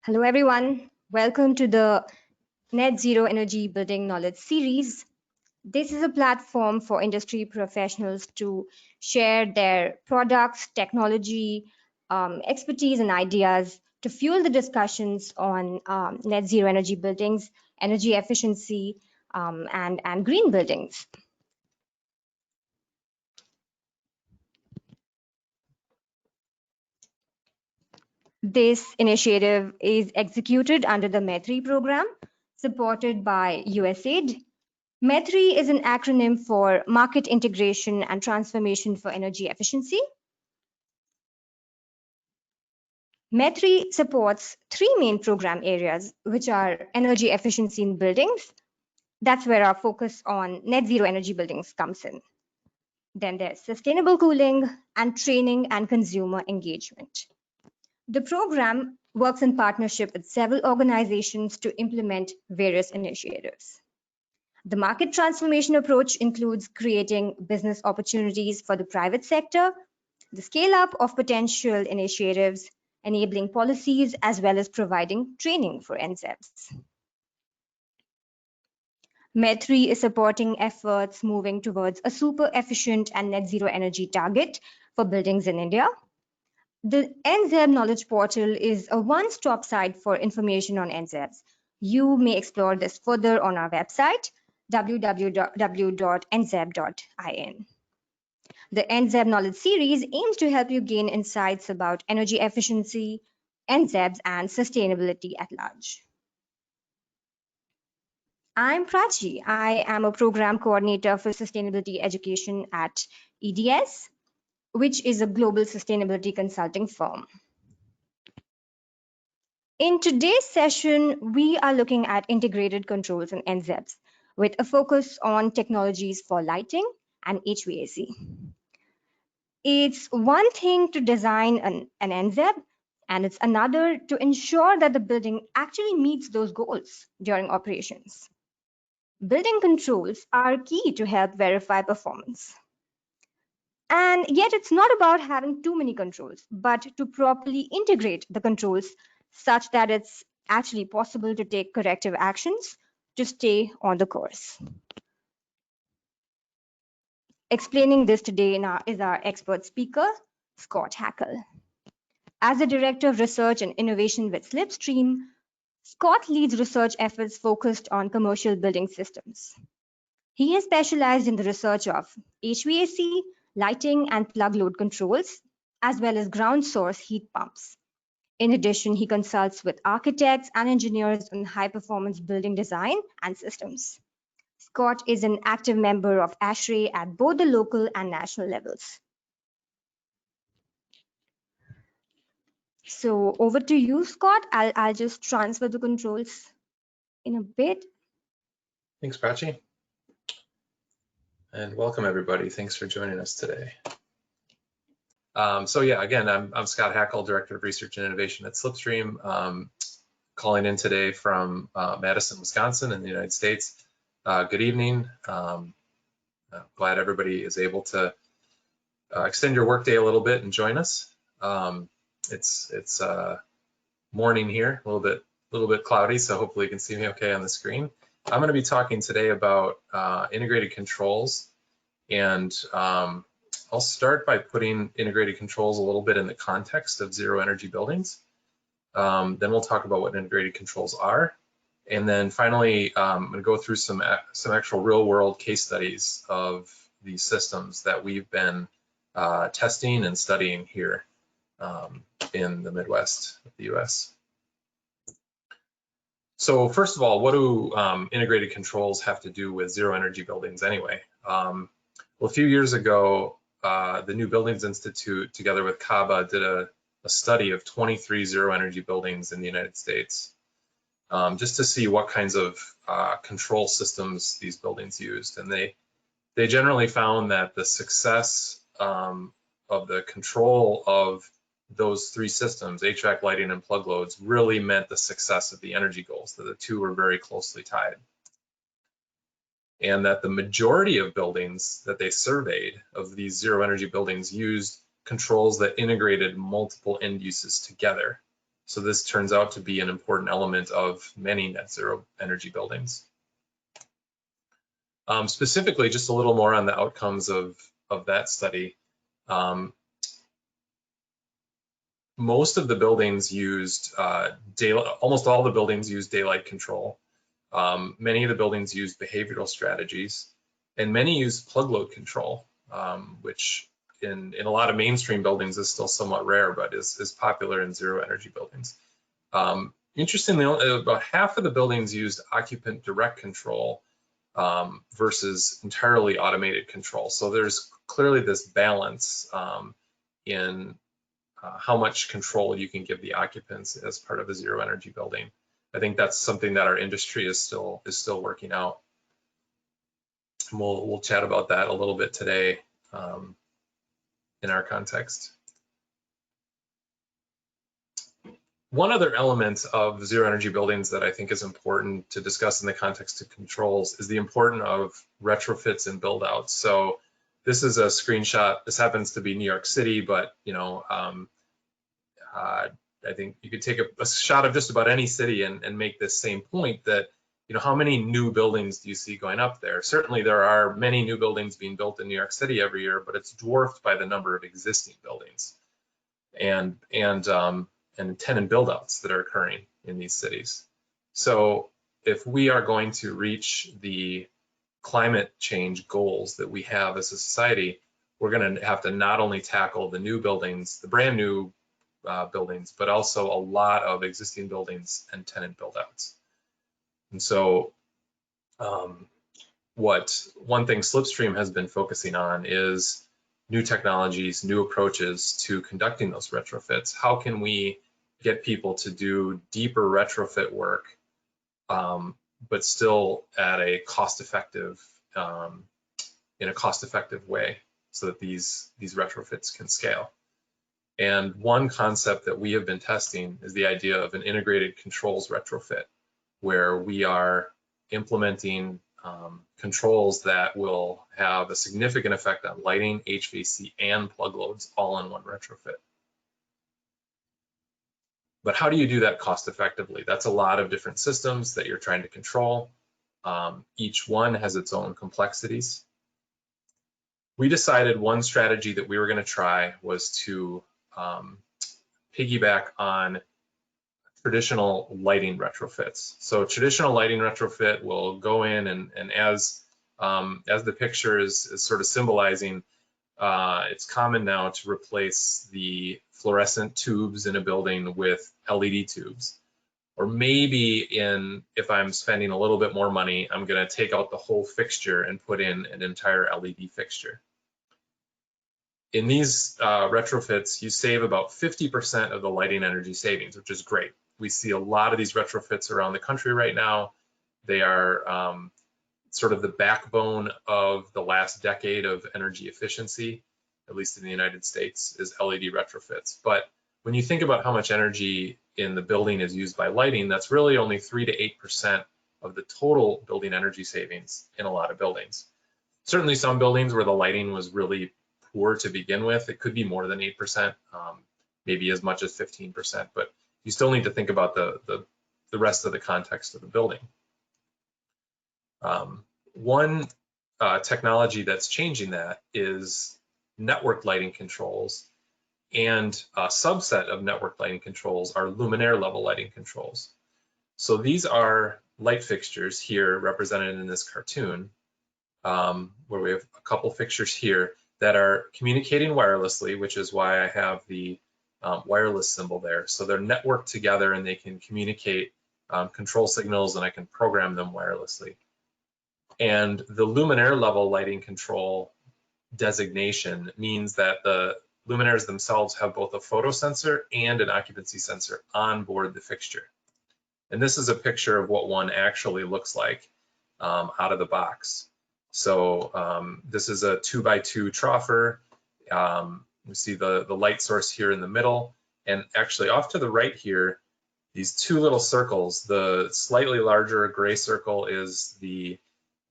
Hello, everyone. Welcome to the Net Zero Energy Building Knowledge Series. This is a platform for industry professionals to share their products, technology, expertise, and ideas to fuel the discussions on net zero energy buildings, energy efficiency, and green buildings. This initiative is executed under the METRI program, supported by USAID. METRI is an acronym for Market Integration and Transformation for Energy Efficiency. METRI supports three main program areas, which are energy efficiency in buildings. That's where our focus on net zero energy buildings comes in. Then there's sustainable cooling and training and consumer engagement. The program works in partnership with several organizations to implement various initiatives. The market transformation approach includes creating business opportunities for the private sector, the scale-up of potential initiatives, enabling policies, as well as providing training for NZEBs. METRI is supporting efforts moving towards a super efficient and net zero energy target for buildings in India. The NZEB knowledge portal is a one-stop site for information on NZEBs. You may explore this further on our website, www.nzeb.in. The NZEB knowledge series aims to help you gain insights about energy efficiency, NZEBs, and sustainability at large. I'm Prachi. I am a program coordinator for sustainability education at EDS, which is a global sustainability consulting firm. In today's session, we are looking at integrated controls and NZEBs with a focus on technologies for lighting and HVAC. It's one thing to design an NZEB, and it's another to ensure that the building actually meets those goals during operations. Building controls are key to help verify performance. And yet it's not about having too many controls, but to properly integrate the controls such that it's actually possible to take corrective actions to stay on the course. Explaining this today is our expert speaker, Scott Hackel. As the Director of Research and Innovation with Slipstream, Scott leads research efforts focused on commercial building systems. He has specialized in the research of HVAC, lighting, and plug load controls, as well as ground source heat pumps. In addition, he consults with architects and engineers on high-performance building design and systems. Scott is an active member of ASHRAE at both the local and national levels. So over to you, Scott. I'll just transfer the controls in a bit. Thanks, Prachi. And welcome, everybody. Thanks for joining us today. So yeah, again, I'm Scott Hackel, Director of Research and Innovation at Slipstream, calling in today from Madison, Wisconsin in the United States. Good evening. Glad everybody is able to extend your workday a little bit and join us. It's morning here, a little bit cloudy, so hopefully you can see me okay on the screen. I'm going to be talking today about integrated controls, and I'll start by putting integrated controls a little bit in the context of zero energy buildings. Then we'll talk about what integrated controls are, and then finally I'm going to go through some actual real world case studies of these systems that we've been testing and studying here in the Midwest of the US. So first of all, what do integrated controls have to do with zero energy buildings anyway? Well, a few years ago, the New Buildings Institute, together with CABA, did a study of 23 zero energy buildings in the United States, just to see what kinds of control systems these buildings used. And they generally found that the success of the control of those three systems, HVAC, lighting, and plug loads, really meant the success of the energy goals, that the two were very closely tied. And that the majority of buildings that they surveyed of these zero energy buildings used controls that integrated multiple end uses together. So this turns out to be an important element of many net zero energy buildings. Specifically, just a little more on the outcomes of that study. Most of the buildings used almost all the buildings used daylight control. Many of the buildings used behavioral strategies, and many used plug load control, which in a lot of mainstream buildings is still somewhat rare, but is popular in zero energy buildings. Interestingly, about half of the buildings used occupant direct control versus entirely automated control. So there's clearly this balance in how much control you can give the occupants as part of a zero energy building. I think that's something that our industry is still working out. And we'll chat about that a little bit today in our context. One other element of zero energy buildings that I think is important to discuss in the context of controls is the importance of retrofits and build outs. So this is a screenshot. This happens to be New York City, but I think you could take a shot of just about any city and make this same point that, how many new buildings do you see going up there? Certainly there are many new buildings being built in New York City every year, but it's dwarfed by the number of existing buildings and tenant build outs that are occurring in these cities. So if we are going to reach the climate change goals that we have as a society, we're going to have to not only tackle the new buildings, the brand new buildings, but also a lot of existing buildings and tenant build outs. And so one thing Slipstream has been focusing on is new technologies, new approaches to conducting those retrofits. How can we get people to do deeper retrofit work, but still at a cost-effective, in a cost-effective way, so that these retrofits can scale? And one concept that we have been testing is the idea of an integrated controls retrofit, where we are implementing controls that will have a significant effect on lighting, HVAC, and plug loads all in one retrofit. But how do you do that cost effectively? That's a lot of different systems that you're trying to control. Each one has its own complexities. We decided one strategy that we were going to try was to piggyback on traditional lighting retrofits. So traditional lighting retrofit will go in and as the picture is sort of symbolizing, it's common now to replace the fluorescent tubes in a building with LED tubes. Or maybe if I'm spending a little bit more money, I'm going to take out the whole fixture and put in an entire LED fixture. In these retrofits, you save about 50% of the lighting energy savings, which is great. We see a lot of these retrofits around the country right now. They are sort of the backbone of the last decade of energy efficiency, at least in the United States, is LED retrofits. But when you think about how much energy in the building is used by lighting, that's really only 3 to 8% of the total building energy savings in a lot of buildings. Certainly some buildings where the lighting was really poor to begin with, it could be more than 8%, maybe as much as 15%, but you still need to think about the rest of the context of the building. One technology that's changing that is network lighting controls, and a subset of network lighting controls are luminaire-level lighting controls. So these are light fixtures here represented in this cartoon, where we have a couple fixtures here that are communicating wirelessly, which is why I have the wireless symbol there. So they're networked together and they can communicate control signals, and I can program them wirelessly. And the luminaire level lighting control designation means that the luminaires themselves have both a photo sensor and an occupancy sensor on board the fixture. And this is a picture of what one actually looks like out of the box. So this is a 2x2 troffer. We see the light source here in the middle, and actually off to the right here, these two little circles, the slightly larger gray circle is the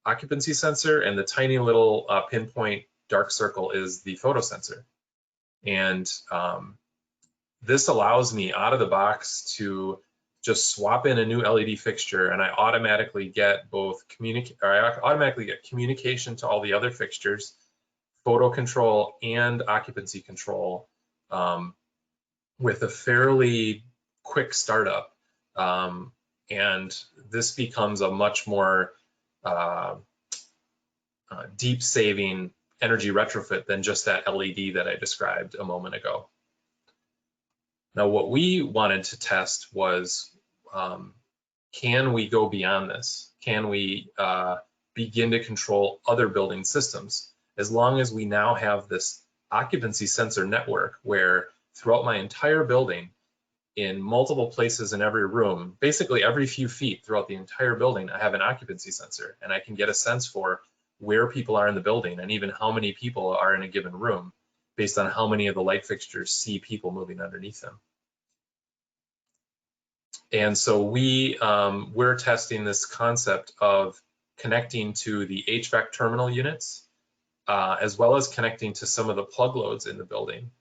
occupancy sensor, and the tiny little pinpoint dark circle is the photo sensor. And this allows me out of the box to just swap in a new LED fixture, and I automatically get communication to all the other fixtures, photo control and occupancy control, with a fairly quick startup. And this becomes a much more deep saving energy retrofit than just that LED that I described a moment ago. Now, what we wanted to test was, can we go beyond this? Can we begin to control other building systems? As long as we now have this occupancy sensor network where throughout my entire building, in multiple places in every room, basically every few feet throughout the entire building, I have an occupancy sensor, and I can get a sense for where people are in the building and even how many people are in a given room based on how many of the light fixtures see people moving underneath them. And so we're testing this concept of connecting to the HVAC terminal units, as well as connecting to some of the plug loads in the building.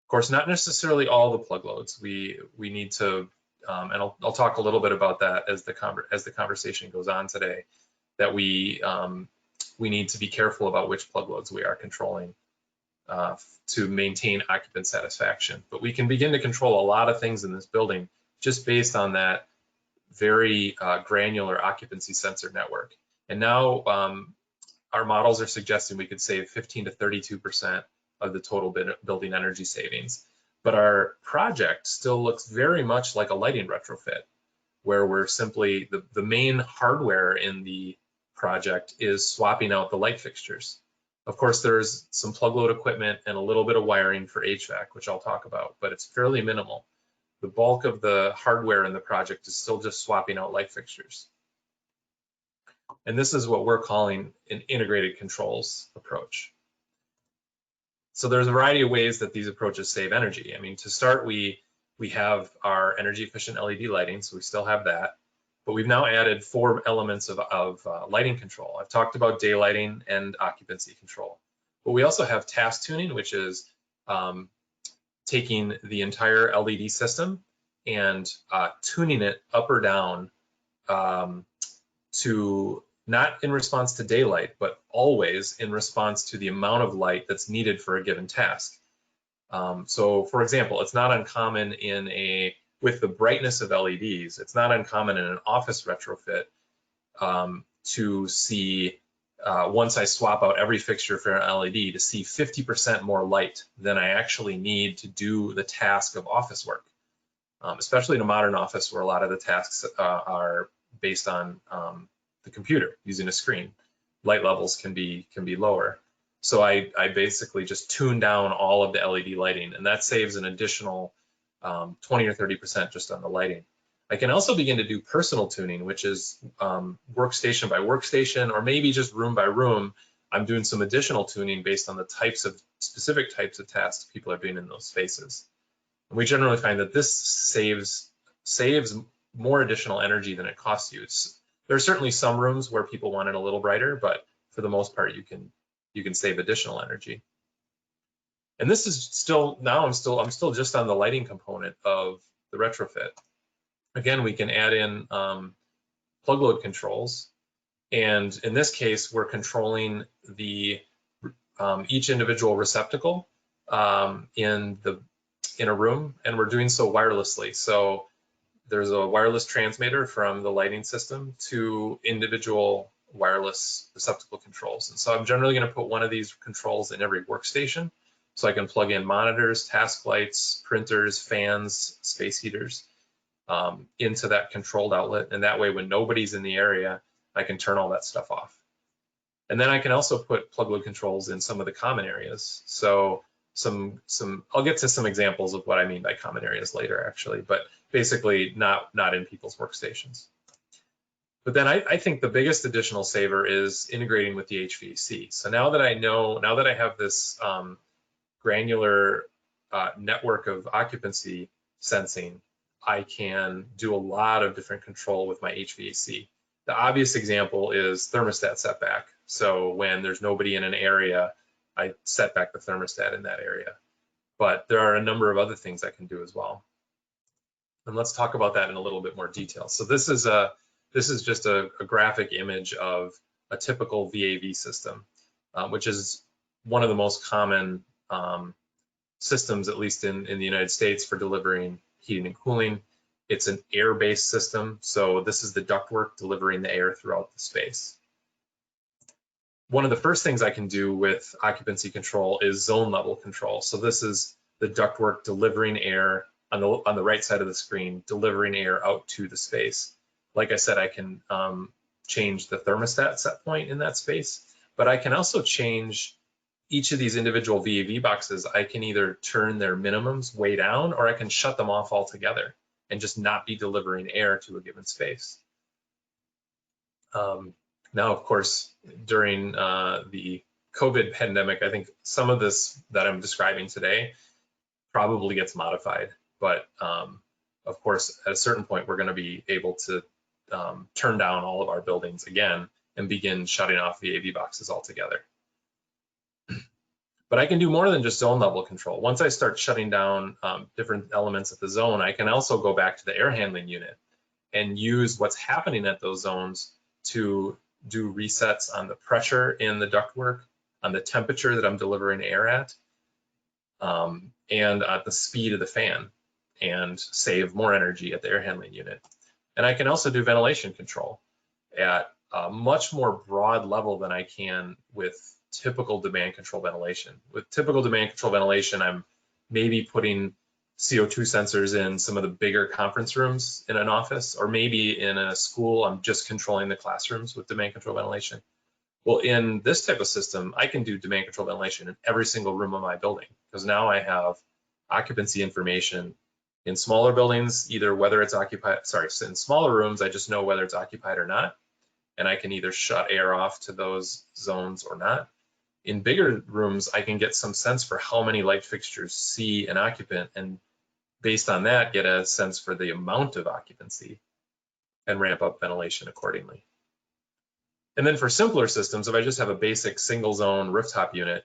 Of course, not necessarily all the plug loads. We need to, and I'll talk a little bit about that as the conversation goes on today, that we need to be careful about which plug loads we are controlling to maintain occupant satisfaction. But we can begin to control a lot of things in this building just based on that very granular occupancy sensor network. And now our models are suggesting we could save 15 to 32% of the total building energy savings. But our project still looks very much like a lighting retrofit, where we're simply, the main hardware in the project is swapping out the light fixtures. Of course, there's some plug load equipment and a little bit of wiring for HVAC, which I'll talk about, but it's fairly minimal. The bulk of the hardware in the project is still just swapping out light fixtures. And this is what we're calling an integrated controls approach. So there's a variety of ways that these approaches save energy. I mean, to start, we have our energy efficient LED lighting, so we still have that, but we've now added 4 elements of lighting control. I've talked about daylighting and occupancy control, but we also have task tuning, which is taking the entire LED system and tuning it up or down to not in response to daylight, but always in response to the amount of light that's needed for a given task. So for example, it's not uncommon with the brightness of LEDs, it's not uncommon in an office retrofit to see, once I swap out every fixture for an LED, to see 50% more light than I actually need to do the task of office work, especially in a modern office where a lot of the tasks are based on the computer using a screen. Light levels can be lower. So I basically just tune down all of the LED lighting, and that saves an additional 20 or 30% just on the lighting. I can also begin to do personal tuning, which is workstation by workstation, or maybe just room by room. I'm doing some additional tuning based on the specific types of tasks people are doing in those spaces. And we generally find that this saves more additional energy than it costs you. There are certainly some rooms where people want it a little brighter, but for the most part, you can save additional energy. And this is still, now I'm still just on the lighting component of the retrofit. Again, we can add in plug load controls, and in this case, we're controlling each individual receptacle in a room, and we're doing so wirelessly. So there's a wireless transmitter from the lighting system to individual wireless receptacle controls. And so I'm generally going to put one of these controls in every workstation, so I can plug in monitors, task lights, printers, fans, space heaters into that controlled outlet. And that way, when nobody's in the area, I can turn all that stuff off. And then I can also put plug load controls in some of the common areas. So I'll get to some examples of what I mean by common areas later, actually, but basically not in people's workstations. But then I think the biggest additional saver is integrating with the HVAC. So now that I have this granular network of occupancy sensing, I can do a lot of different control with my HVAC. The obvious example is thermostat setback. So when there's nobody in an area, I set back the thermostat in that area. but there are a number of other things I can do as well. And let's talk about that in a little bit more detail. So this is just a graphic image of a typical VAV system, which is one of the most common systems, at least in the United States, for delivering heating and cooling. It's an air-based system, so this is the ductwork delivering the air throughout the space. One of the first things I can do with occupancy control is zone level control. So this is the ductwork delivering air on the right side of the screen, delivering air out to the space. Like I said, I can change the thermostat set point in that space, but I can also change each of these individual VAV boxes. I can either turn their minimums way down, or I can shut them off altogether and just not be delivering air to a given space. Now, of course, during the COVID pandemic, I think some of this that I'm describing today probably gets modified. But of course, at a certain point, we're going to be able to turn down all of our buildings again and begin shutting off VAV boxes altogether. But I can do more than just zone level control. Once I start shutting down different elements of the zone, I can also go back to the air handling unit and use what's happening at those zones to do resets on the pressure in the ductwork, on the temperature that I'm delivering air at, and at the speed of the fan, and save more energy at the air handling unit. And I can also do ventilation control at a much more broad level than I can with typical demand control ventilation. With typical demand control ventilation, I'm maybe putting CO2 sensors in some of the bigger conference rooms in an office, or maybe in a school, I'm just controlling the classrooms with demand control ventilation. Well, in this type of system, I can do demand control ventilation in every single room of my building, because now I have occupancy information in smaller buildings, either whether it's occupied, in smaller rooms, I just know whether it's occupied or not, and I can either shut air off to those zones or not. In bigger rooms, I can get some sense for how many light fixtures see an occupant, and based on that, get a sense for the amount of occupancy and ramp up ventilation accordingly. And then for simpler systems, if I just have a basic single zone rooftop unit,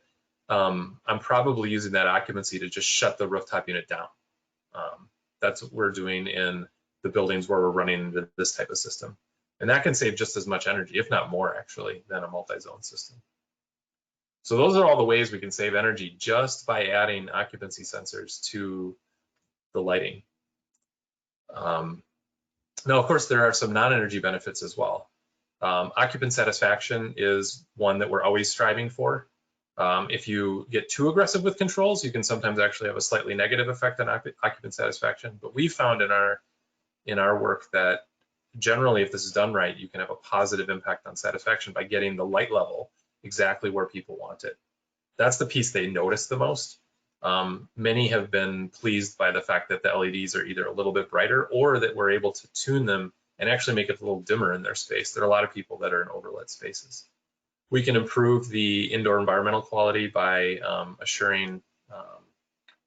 I'm probably using that occupancy to just shut the rooftop unit down. That's what we're doing in the buildings where we're running this type of system. And that can save just as much energy, if not more actually, than a multi-zone system. So those are all the ways we can save energy just by adding occupancy sensors to the lighting. Now, of course, there are some non-energy benefits as well. Occupant satisfaction is one that we're always striving for. If you get too aggressive with controls, you can sometimes actually have a slightly negative effect on occupant satisfaction. But we found in our work that generally, if this is done right, you can have a positive impact on satisfaction by getting the light level exactly where people want it. That's the piece they notice the most. Many have been pleased by the fact that the LEDs are either a little bit brighter, or that we're able to tune them and actually make it a little dimmer in their space. There are a lot of people that are in overlit spaces. We can improve the indoor environmental quality by assuring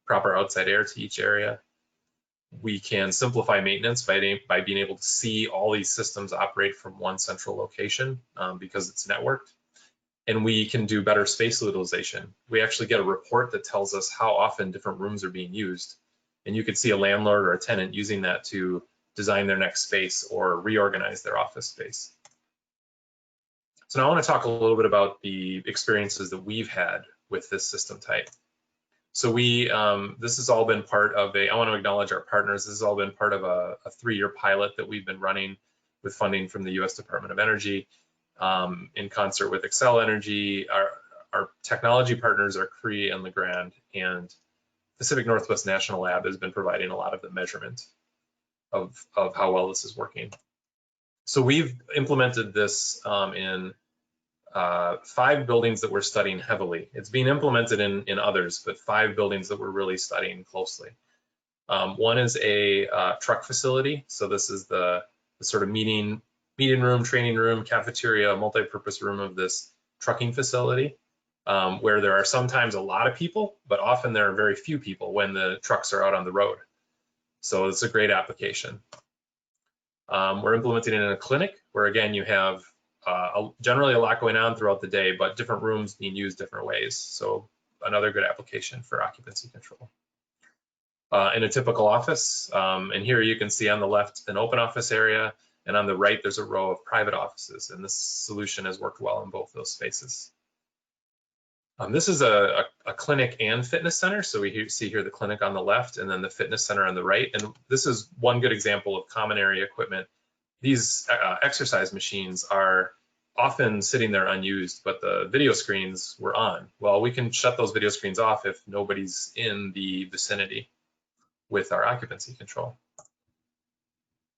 proper outside air to each area. We can simplify maintenance by being able to see all these systems operate from one central location because it's networked. And we can do better space utilization. We actually get a report that tells us how often different rooms are being used. And you could see a landlord or a tenant using that to design their next space or reorganize their office space. So now I want to talk a little bit about the experiences that we've had with this system type. So this has all been part of I want to acknowledge our partners. This has all been part of a 3-year pilot that we've been running with funding from the US Department of Energy. In concert with Xcel Energy. Our technology partners are Cree and Legrand, and Pacific Northwest National Lab has been providing a lot of the measurement of how well this is working. So we've implemented this in 5 buildings that we're studying heavily. It's being implemented in others, but 5 buildings that we're really studying closely. One is a truck facility. So this is the sort of meeting room, training room, cafeteria, multi-purpose room of this trucking facility, where there are sometimes a lot of people, but often there are very few people when the trucks are out on the road. So it's a great application. We're implementing it in a clinic where, again, you have generally a lot going on throughout the day, but different rooms being used different ways. So another good application for occupancy control. In a typical office, and here you can see on the left an open office area, and on the right there's a row of private offices, and this solution has worked well in both those spaces. This is a clinic and fitness center, so we see here the clinic on the left and then the fitness center on the right, and this is one good example of common area equipment. These exercise machines are often sitting there unused, but the video screens were on. Well, we can shut those video screens off if nobody's in the vicinity with our occupancy control.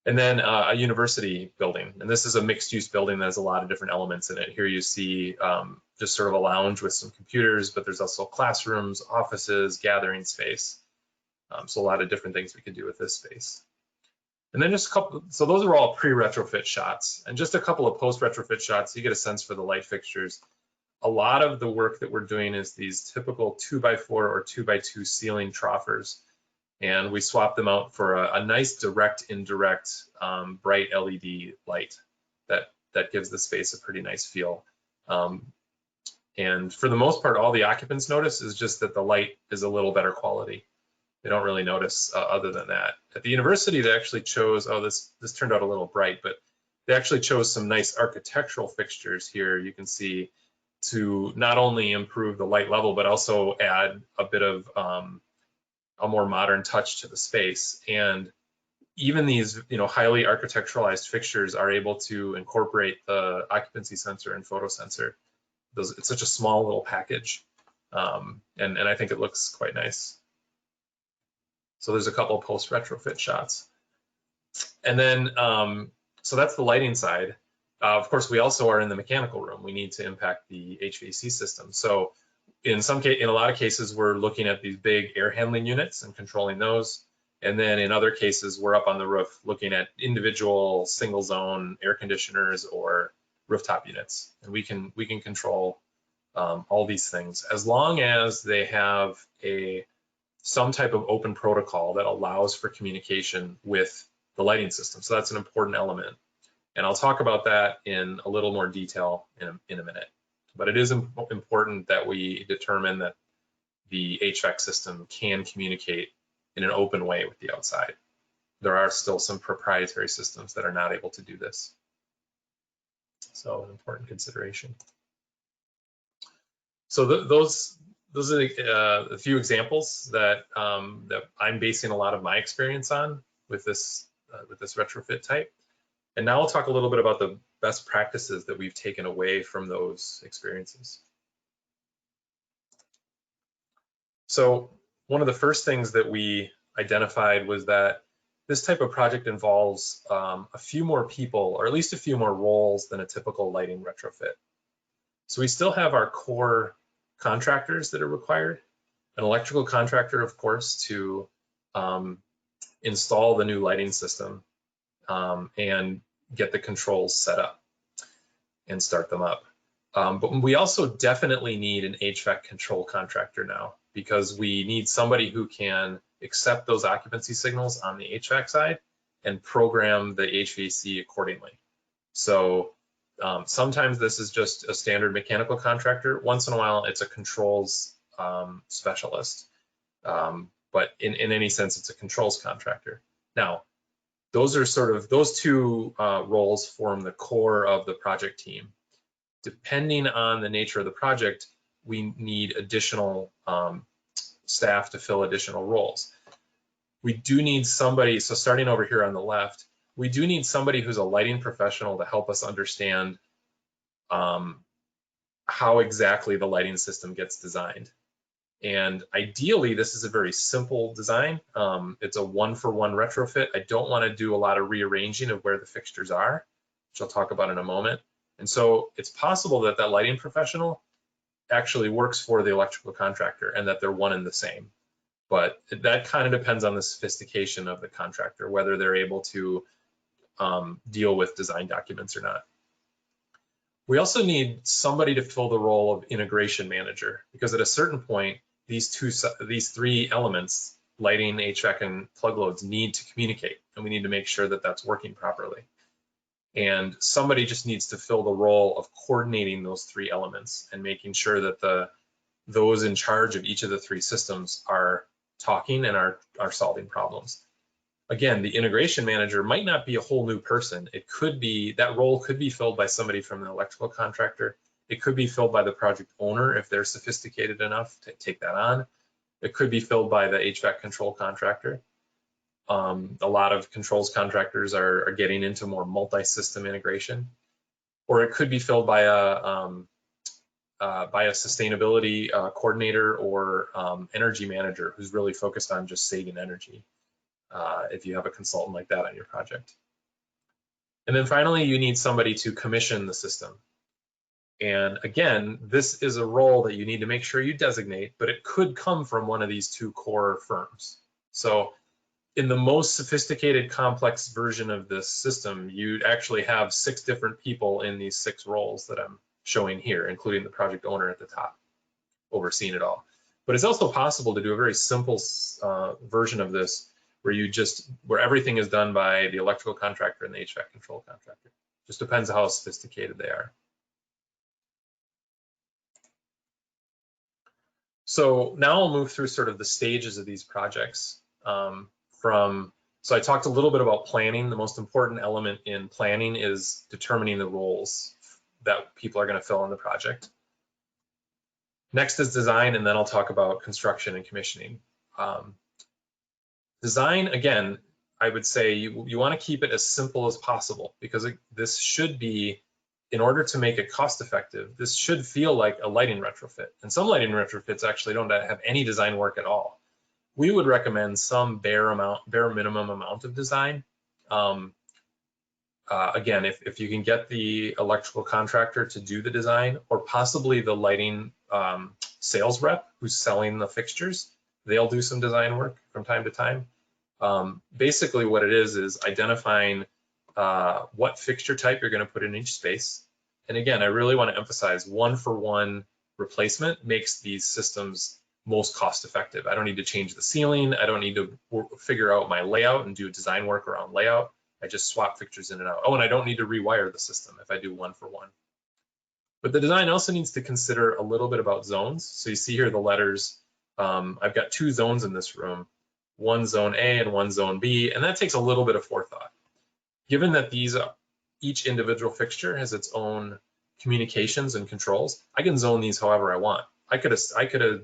And then a university building, and this is a mixed use building that has a lot of different elements in it. Here you see just sort of a lounge with some computers, but there's also classrooms, offices, gathering space. So a lot of different things we can do with this space. And then just a couple, so those are all pre-retrofit shots, and just a couple of post-retrofit shots, you get a sense for the light fixtures. A lot of the work that we're doing is these typical 2x4 or 2x2 ceiling troughers, and we swap them out for a nice direct indirect bright LED light that gives the space a pretty nice feel. And for the most part, all the occupants notice is just that the light is a little better quality. They don't really notice other than that. At the university, they actually chose, oh, this turned out a little bright, but they actually chose some nice architectural fixtures here. You can see to not only improve the light level, but also add a bit of a more modern touch to the space. And even these, highly architecturalized fixtures are able to incorporate the occupancy sensor and photo sensor. It's such a small little package, and I think it looks quite nice. So there's a couple of post retrofit shots. And then, so that's the lighting side. Of course, we also are in the mechanical room. We need to impact the HVAC system. So in a lot of cases, we're looking at these big air handling units and controlling those. And then in other cases, we're up on the roof looking at individual single zone air conditioners or rooftop units. And we can control all these things as long as they have some type of open protocol that allows for communication with the lighting system. So that's an important element. And I'll talk about that in a little more detail in a minute. But it is important that we determine that the HVAC system can communicate in an open way with the outside. There are still some proprietary systems that are not able to do this. So an important consideration. So those are a few examples that I'm basing a lot of my experience on with this retrofit type. And now I'll talk a little bit about the best practices that we've taken away from those experiences. So one of the first things that we identified was that this type of project involves a few more people, or at least a few more roles than a typical lighting retrofit. So we still have our core contractors that are required, an electrical contractor, of course, to install the new lighting system and get the controls set up and start them up. But we also definitely need an HVAC control contractor now, because we need somebody who can accept those occupancy signals on the HVAC side and program the HVAC accordingly. So sometimes this is just a standard mechanical contractor. Once in a while, it's a controls specialist. But in any sense, it's a controls contractor. Now, those two roles form the core of the project team. Depending on the nature of the project, we need additional staff to fill additional roles. We do need somebody, so starting over here on the left, we do need somebody who's a lighting professional to help us understand how exactly the lighting system gets designed. And ideally, this is a very simple design. It's a one-for-one retrofit. I don't want to do a lot of rearranging of where the fixtures are, which I'll talk about in a moment. And so it's possible that that lighting professional actually works for the electrical contractor and that they're one and the same. But that kind of depends on the sophistication of the contractor, whether they're able to deal with design documents or not. We also need somebody to fill the role of integration manager, because at a certain point, these three elements, lighting, HVAC, and plug loads, need to communicate, and we need to make sure that that's working properly. And somebody just needs to fill the role of coordinating those three elements and making sure that the those in charge of each of the three systems are talking and are solving problems. Again, the integration manager might not be a whole new person. It could be, that role could be filled by somebody from the electrical contractor. It could be filled by the project owner if they're sophisticated enough to take that on. It could be filled by the HVAC control contractor. A lot of controls contractors are getting into more multi-system integration. Or it could be filled by a sustainability coordinator or energy manager who's really focused on just saving energy, if you have a consultant like that on your project. And then finally, you need somebody to commission the system. And again, this is a role that you need to make sure you designate, but it could come from one of these two core firms. So in the most sophisticated, complex version of this system, you actually have 6 different people in these 6 roles that I'm showing here, including the project owner at the top, overseeing it all. But it's also possible to do a very simple version of this where everything is done by the electrical contractor and the HVAC control contractor. Just depends how sophisticated they are. So now I'll move through sort of the stages of these projects. So I talked a little bit about planning. The most important element in planning is determining the roles that people are going to fill in the project. Next is design, and then I'll talk about construction and commissioning. Design, again, I would say you want to keep it as simple as possible, because this should be, in order to make it cost effective, this should feel like a lighting retrofit. And some lighting retrofits actually don't have any design work at all. We would recommend some bare minimum amount of design. Again, if you can get the electrical contractor to do the design, or possibly the lighting sales rep who's selling the fixtures, they'll do some design work from time to time. Basically what it is identifying what fixture type you're going to put in each space. And again, I really want to emphasize 1-for-1 replacement makes these systems most cost effective. I don't need to change the ceiling. I don't need to figure out my layout and do design work around layout. I just swap fixtures in and out. Oh, and I don't need to rewire the system if I do 1-for-1. But the design also needs to consider a little bit about zones. So you see here the letters. I've got 2 zones in this room, one zone A and one zone B, and that takes a little bit of forethought. Given that each individual fixture has its own communications and controls, I can zone these however I want. I could have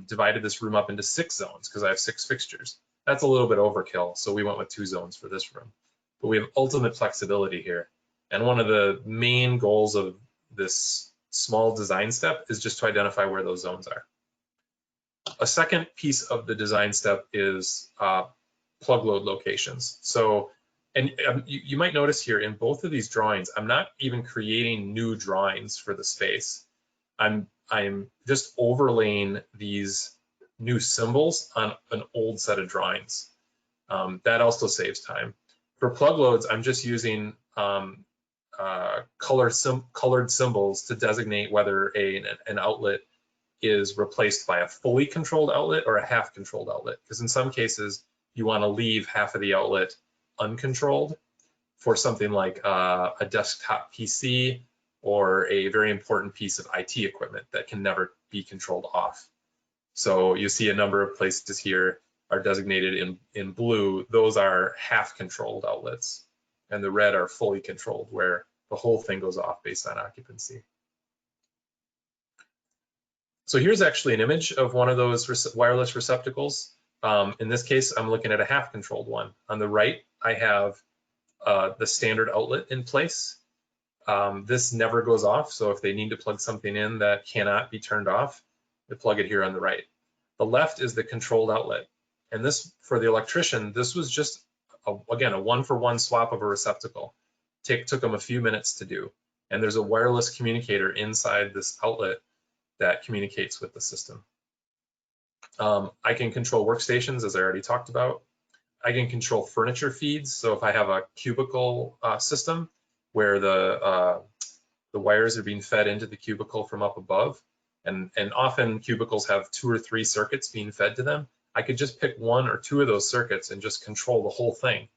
divided this room up into 6 zones because I have 6 fixtures. That's a little bit overkill, so we went with 2 zones for this room. But we have ultimate flexibility here. And one of the main goals of this small design step is just to identify where those zones are. A second piece of the design step is plug load locations. So, and you might notice here in both of these drawings, I'm not even creating new drawings for the space. I'm just overlaying these new symbols on an old set of drawings. That also saves time. For plug loads, I'm just using colored symbols to designate whether an outlet is replaced by a fully controlled outlet or a half controlled outlet. Because in some cases, you want to leave half of the outlet uncontrolled for something like a desktop PC or a very important piece of IT equipment that can never be controlled off. So you see a number of places here are designated in blue. Those are half controlled outlets, and the red are fully controlled, where the whole thing goes off based on occupancy. So here's actually an image of one of those wireless receptacles. In this case, I'm looking at a half controlled one. On the right, I have the standard outlet in place. This never goes off, so if they need to plug something in that cannot be turned off, they plug it here on the right. The left is the controlled outlet. And this, for the electrician, this was just, again, a 1-for-1 swap of a receptacle. Took them a few minutes to do. And there's a wireless communicator inside this outlet that communicates with the system. I can control workstations, as I already talked about. I can control furniture feeds. So if I have a cubicle system where the wires are being fed into the cubicle from up above, and often cubicles have 2 or 3 circuits being fed to them, I could just pick 1 or 2 of those circuits and just control the whole thing.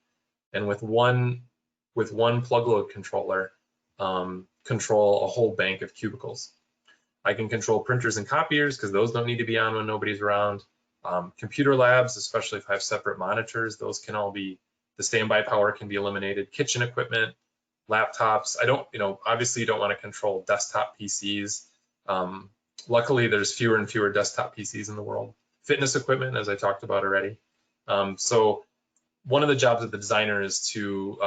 And with one plug load controller, control a whole bank of cubicles. I can control printers and copiers because those don't need to be on when nobody's around. Computer labs, especially if I have separate monitors, those can all be, the standby power can be eliminated. Kitchen equipment, laptops. I don't, obviously you don't want to control desktop PCs. Luckily, there's fewer and fewer desktop PCs in the world. Fitness equipment, as I talked about already. So one of the jobs of the designer is to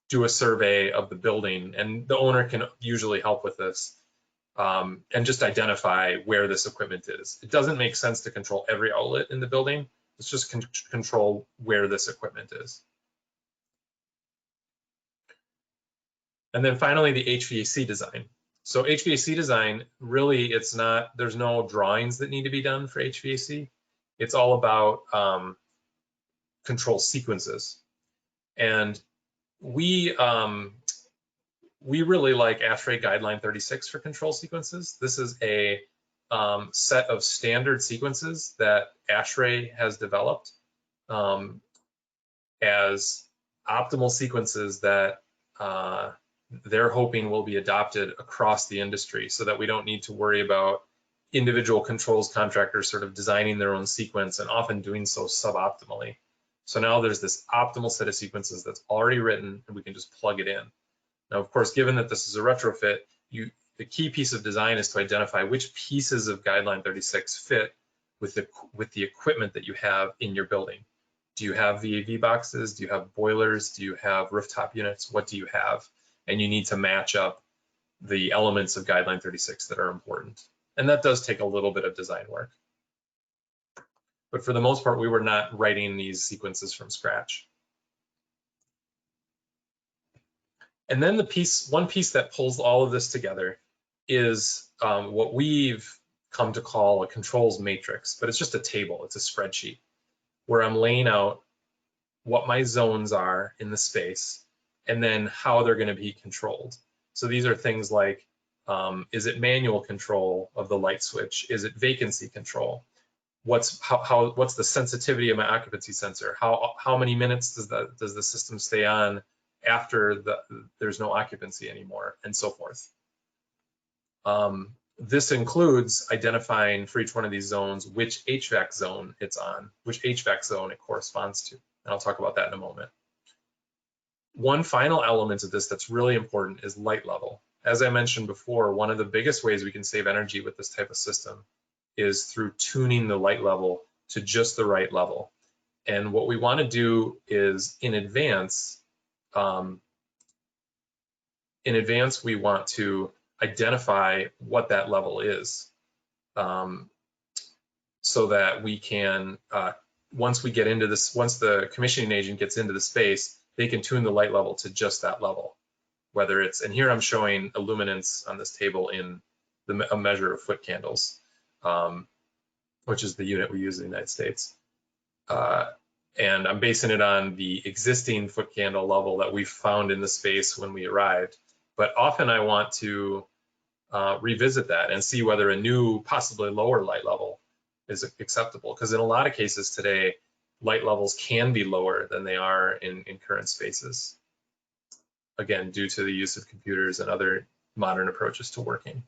do a survey of the building, and the owner can usually help with this, and just identify where this equipment is. It doesn't make sense to control every outlet in the building. Let's just control where this equipment is. And then finally, the HVAC design. So HVAC design, really, it's not, there's no drawings that need to be done for HVAC. It's all about control sequences. And we really like ASHRAE Guideline 36 for control sequences. This is a set of standard sequences that ASHRAE has developed as optimal sequences that they're hoping will be adopted across the industry, so that we don't need to worry about individual controls contractors sort of designing their own sequence and often doing so suboptimally. So now there's this optimal set of sequences that's already written, and we can just plug it in. Now, of course, given that this is a retrofit, the key piece of design is to identify which pieces of Guideline 36 fit with the equipment that you have in your building. Do you have VAV boxes? Do you have boilers? Do you have rooftop units? What do you have? And you need to match up the elements of Guideline 36 that are important. And that does take a little bit of design work. But for the most part, we were not writing these sequences from scratch. And then one piece that pulls all of this together is what we've come to call a controls matrix, but it's just a table, it's a spreadsheet, where I'm laying out what my zones are in the space, and then how they're going to be controlled. So these are things like, is it manual control of the light switch? Is it vacancy control? What's the sensitivity of my occupancy sensor? How many minutes does the system stay on after there's no occupancy anymore, and so forth. This includes identifying for each one of these zones which HVAC zone it's on, which HVAC zone it corresponds to. And I'll talk about that in a moment. One final element of this that's really important is light level. As I mentioned before, one of the biggest ways we can save energy with this type of system is through tuning the light level to just the right level. And what we want to do is in advance, we want to identify what that level is, so that we can, once we get into this, once the commissioning agent gets into the space, they can tune the light level to just that level. Whether it's, and here I'm showing illuminance on this table in a measure of foot candles, which is the unit we use in the United States. And I'm basing it on the existing foot candle level that we found in the space when we arrived. But often I want to revisit that and see whether a new, possibly lower light level is acceptable. Because in a lot of cases today, light levels can be lower than they are in current spaces. Again, due to the use of computers and other modern approaches to working.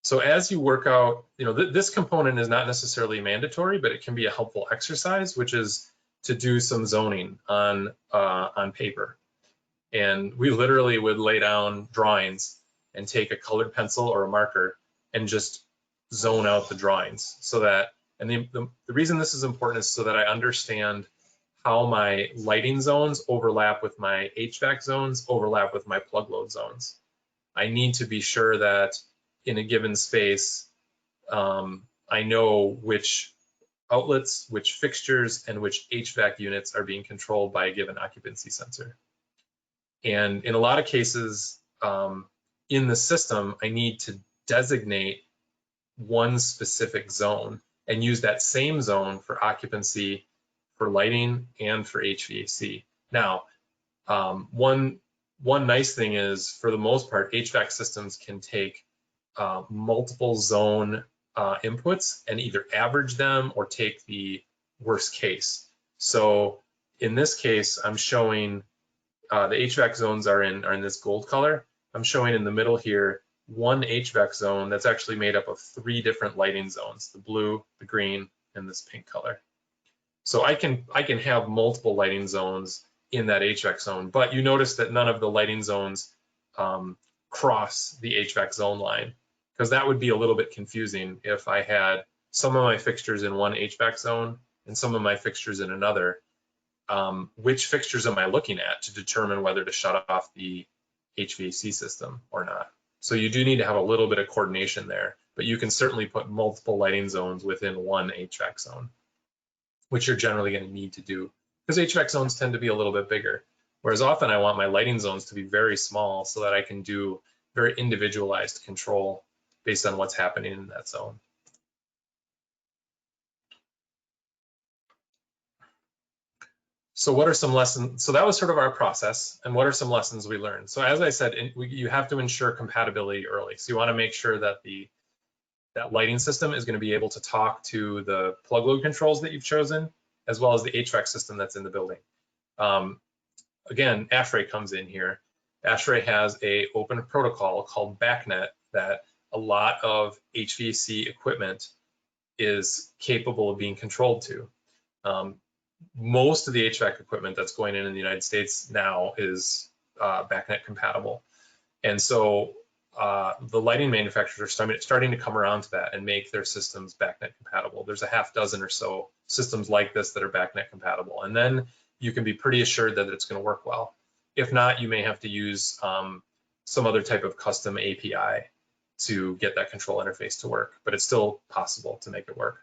So as you work out, this component is not necessarily mandatory, but it can be a helpful exercise, which is to do some zoning on paper. And we literally would lay down drawings and take a colored pencil or a marker and just zone out the drawings, so that, and the reason this is important is so that I understand how my lighting zones overlap with my HVAC zones, overlap with my plug load zones. I need to be sure that in a given space, I know which outlets, which fixtures, and which HVAC units are being controlled by a given occupancy sensor. And in a lot of cases in the system, I need to designate one specific zone and use that same zone for occupancy, for lighting, and for HVAC. Now, one nice thing is, for the most part, HVAC systems can take multiple zone inputs and either average them or take the worst case. So in this case, I'm showing the HVAC zones are in this gold color, I'm showing in the middle here one HVAC zone that's actually made up of 3 different lighting zones, the blue, the green, and this pink color. So I can have multiple lighting zones in that HVAC zone, but you notice that none of the lighting zones cross the HVAC zone line, because that would be a little bit confusing if I had some of my fixtures in one HVAC zone and some of my fixtures in another. Which fixtures am I looking at to determine whether to shut off the HVAC system or not? So you do need to have a little bit of coordination there, but you can certainly put multiple lighting zones within one HVAC zone, which you're generally going to need to do, because HVAC zones tend to be a little bit bigger. Whereas often I want my lighting zones to be very small so that I can do very individualized control based on what's happening in that zone. So what are some lessons? So that was sort of our process, and what are some lessons we learned? So as I said, you have to ensure compatibility early. So you want to make sure that that lighting system is going to be able to talk to the plug load controls that you've chosen, as well as the HVAC system that's in the building. Again, ASHRAE comes in here. ASHRAE has an open protocol called BACnet that a lot of HVAC equipment is capable of being controlled to. Most of the HVAC equipment that's going in the United States now is BACnet compatible. And so the lighting manufacturers are starting to come around to that and make their systems BACnet compatible. There's a half dozen or so systems like this that are BACnet compatible. And then you can be pretty assured that it's going to work well. If not, you may have to use some other type of custom API to get that control interface to work, but it's still possible to make it work.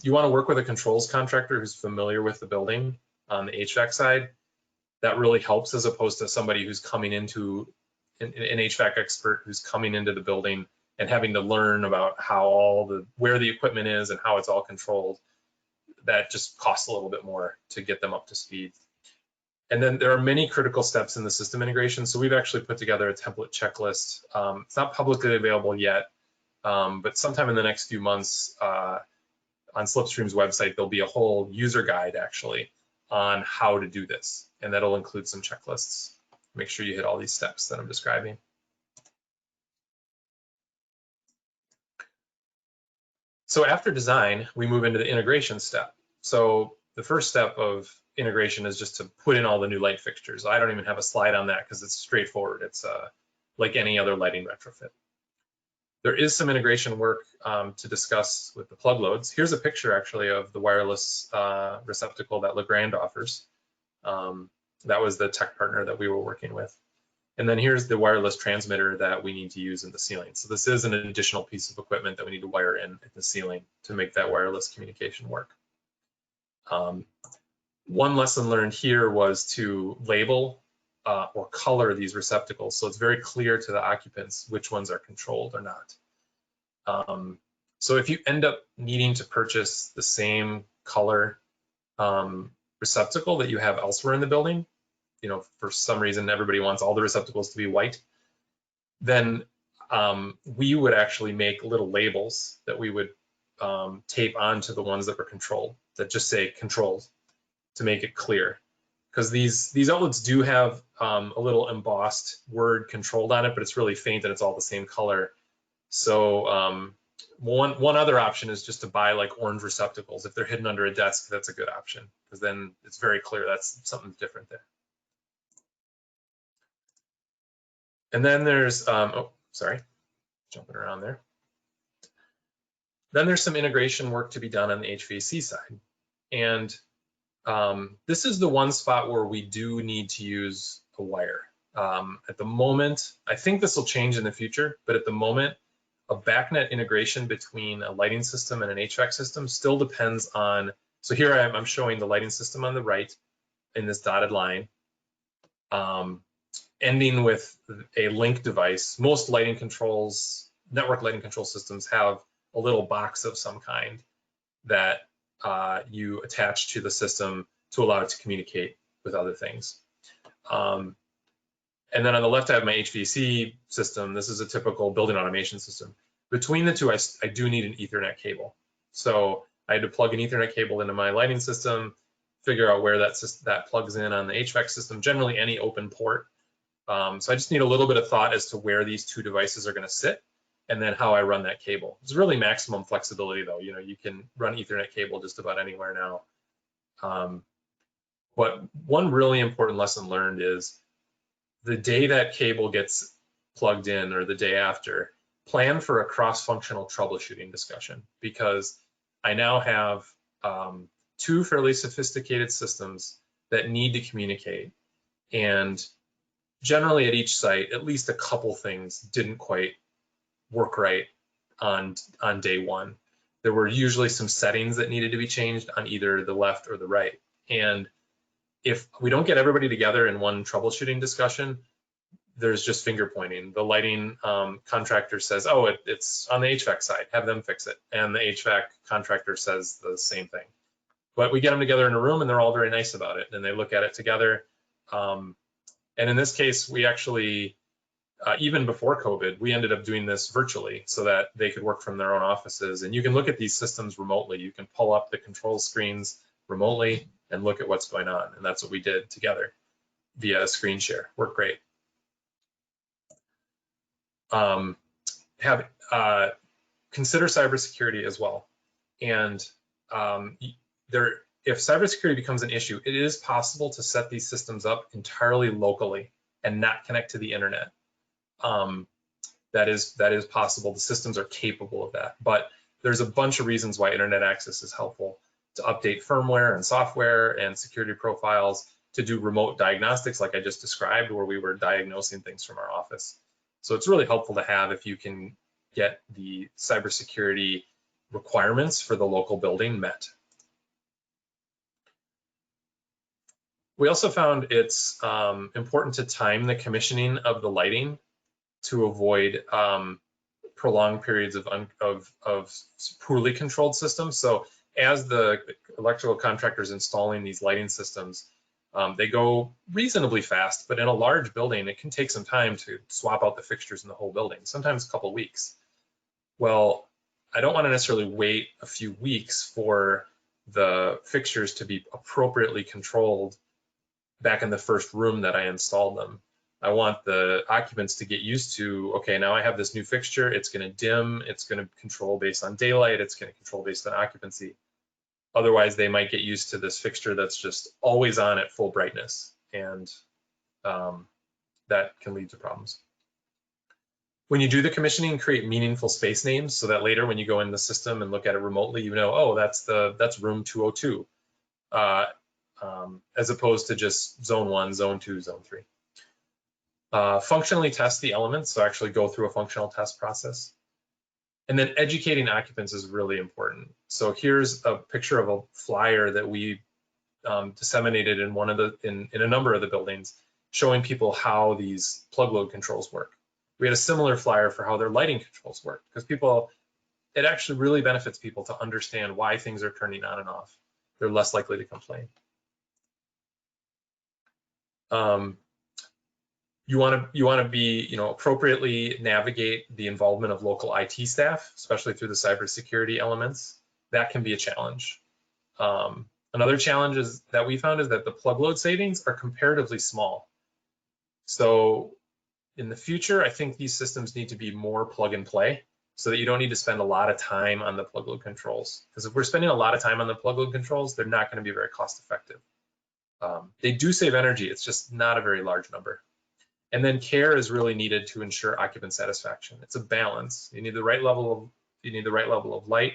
You want to work with a controls contractor who's familiar with the building on the HVAC side. That really helps, as opposed to somebody who's coming into an HVAC expert who's coming into the building and having to learn about where the equipment is and how it's all controlled. That just costs a little bit more to get them up to speed. And then there are many critical steps in the system integration. So we've actually put together a template checklist. It's not publicly available yet, but sometime in the next few months, on Slipstream's website, there'll be a whole user guide actually on how to do this. And that'll include some checklists. Make sure you hit all these steps that I'm describing. So after design, we move into the integration step. So the first step of integration is just to put in all the new light fixtures. I don't even have a slide on that because it's straightforward. It's like any other lighting retrofit. There is some integration work to discuss with the plug loads. Here's a picture actually of the wireless receptacle that Legrand offers. That was the tech partner that we were working with. And then here's the wireless transmitter that we need to use in the ceiling. So this is an additional piece of equipment that we need to wire in at the ceiling to make that wireless communication work. One lesson learned here was to label or color these receptacles so it's very clear to the occupants which ones are controlled or not. So if you end up needing to purchase the same color receptacle that you have elsewhere in the building, for some reason everybody wants all the receptacles to be white, then we would actually make little labels that we would tape onto the ones that were controlled that just say controlled to make it clear. Because these outlets do have a little embossed word controlled on it, but it's really faint and it's all the same color. So one other option is just to buy like orange receptacles. If they're hidden under a desk, that's a good option, because then it's very clear that's something different there. And then there's, jumping around there. Then there's some integration work to be done on the HVAC side. And this is the one spot where we do need to use a wire. At the moment, I think this will change in the future, but at the moment, a BACnet integration between a lighting system and an HVAC system still depends on, so here I'm showing the lighting system on the right in this dotted line, ending with a link device. Most lighting controls, network lighting control systems have a little box of some kind that you attach to the system to allow it to communicate with other things. And then on the left, I have my HVAC system. This is a typical building automation system. Between the two, I do need an Ethernet cable. So I had to plug an Ethernet cable into my lighting system, figure out where that plugs in on the HVAC system, generally any open port. So I just need a little bit of thought as to where these two devices are going to sit, and then how I run that cable. It's really maximum flexibility though. You can run Ethernet cable just about anywhere now. But one really important lesson learned is the day that cable gets plugged in or the day after, plan for a cross-functional troubleshooting discussion, because I now have two fairly sophisticated systems that need to communicate. And generally at each site, at least a couple things didn't quite work right on day one. There were usually some settings that needed to be changed on either the left or the right. And if we don't get everybody together in one troubleshooting discussion, there's just finger pointing. The lighting contractor says, oh, it's on the HVAC side, have them fix it. And the HVAC contractor says the same thing. But we get them together in a room and they're all very nice about it. And they look at it together. And in this case, we actually, even before COVID, we ended up doing this virtually so that they could work from their own offices. And you can look at these systems remotely. You can pull up the control screens remotely and look at what's going on. And that's what we did together via a screen share. Worked great. Consider cybersecurity as well. And if cybersecurity becomes an issue, it is possible to set these systems up entirely locally and not connect to the internet. That is possible. The systems are capable of that. But there's a bunch of reasons why internet access is helpful: to update firmware and software and security profiles, to do remote diagnostics like I just described, where we were diagnosing things from our office. So it's really helpful to have if you can get the cybersecurity requirements for the local building met. We also found it's important to time the commissioning of the lighting to avoid prolonged periods of poorly controlled systems. So as the electrical contractors installing these lighting systems, they go reasonably fast, but in a large building, it can take some time to swap out the fixtures in the whole building, sometimes a couple of weeks. Well, I don't want to necessarily wait a few weeks for the fixtures to be appropriately controlled back in the first room that I installed them. I want the occupants to get used to, okay, now I have this new fixture, it's going to dim, it's going to control based on daylight, it's going to control based on occupancy. Otherwise, they might get used to this fixture that's just always on at full brightness, and that can lead to problems. When you do the commissioning, create meaningful space names so that later when you go in the system and look at it remotely, you know, oh, that's room 202, as opposed to just zone 1, zone 2, zone 3. Functionally test the elements, so actually go through a functional test process. And then educating occupants is really important. So here's a picture of a flyer that we disseminated in a number of the buildings, showing people how these plug load controls work. We had a similar flyer for how their lighting controls work, because it actually really benefits people to understand why things are turning on and off. They're less likely to complain. You want to be, appropriately navigate the involvement of local IT staff, especially through the cybersecurity elements. That can be a challenge. Another challenge that we found is that the plug load savings are comparatively small. So in the future, I think these systems need to be more plug and play so that you don't need to spend a lot of time on the plug load controls. Because if we're spending a lot of time on the plug load controls, they're not going to be very cost effective. They do save energy, it's just not a very large number. And then care is really needed to ensure occupant satisfaction. It's a balance. You need the right level of light.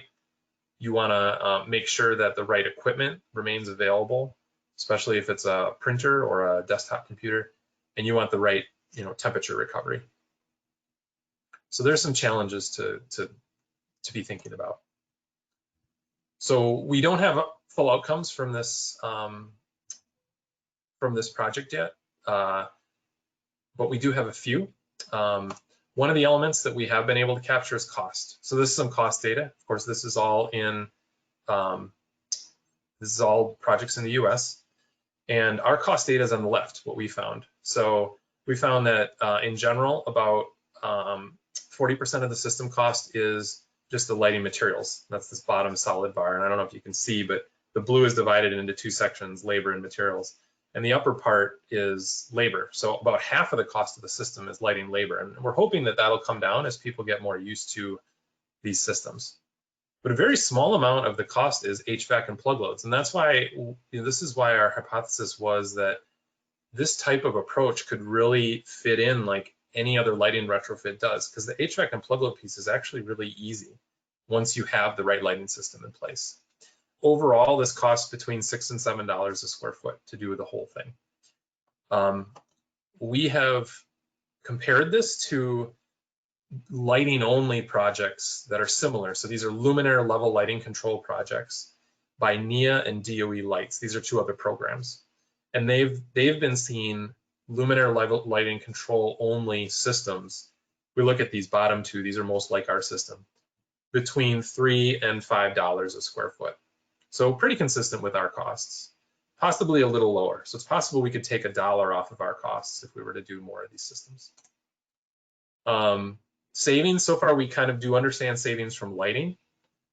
You want to make sure that the right equipment remains available, especially if it's a printer or a desktop computer, and you want the right temperature recovery. So there's some challenges to be thinking about. So we don't have full outcomes from this project yet, but we do have a few. One of the elements that we have been able to capture is cost. So this is some cost data. Of course, this is all projects in the US. And our cost data is on the left, what we found. So we found that in general, about 40% of the system cost is just the lighting materials. That's this bottom solid bar. And I don't know if you can see, but the blue is divided into two sections, labor and materials. and the upper part is labor. So about half of the cost of the system is lighting labor, and we're hoping that that'll come down as people get more used to these systems. But a very small amount of the cost is HVAC and plug loads, and that's why, this is why our hypothesis was that this type of approach could really fit in like any other lighting retrofit does, because the HVAC and plug load piece is actually really easy once you have the right lighting system in place. Overall, this costs between $6 and $7 a square foot to do the whole thing. We have compared this to lighting only projects that are similar. So these are luminaire level lighting control projects by NIA and DOE Lights. These are two other programs. And they've been seeing luminaire level lighting control only systems. We look at these bottom two, these are most like our system, between $3 and $5 a square foot. So pretty consistent with our costs, possibly a little lower. So it's possible we could take $1 off of our costs if we were to do more of these systems. Savings, so far we kind of do understand savings from lighting,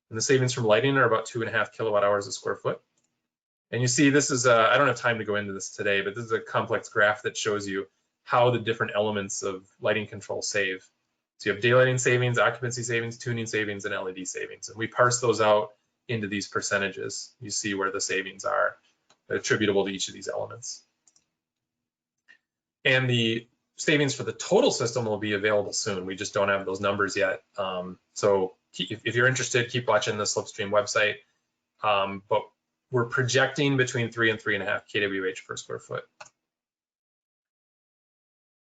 and the savings from lighting are about 2.5 kilowatt hours a square foot. And you see this is, I don't have time to go into this today, but this is a complex graph that shows you how the different elements of lighting control save. So you have daylighting savings, occupancy savings, tuning savings, and LED savings. And we parse those out into these percentages. You see where the savings are attributable to each of these elements. And the savings for the total system will be available soon. We just don't have those numbers yet. So if you're interested, keep watching the Slipstream website. But we're projecting between 3 and 3.5 kWh per square foot.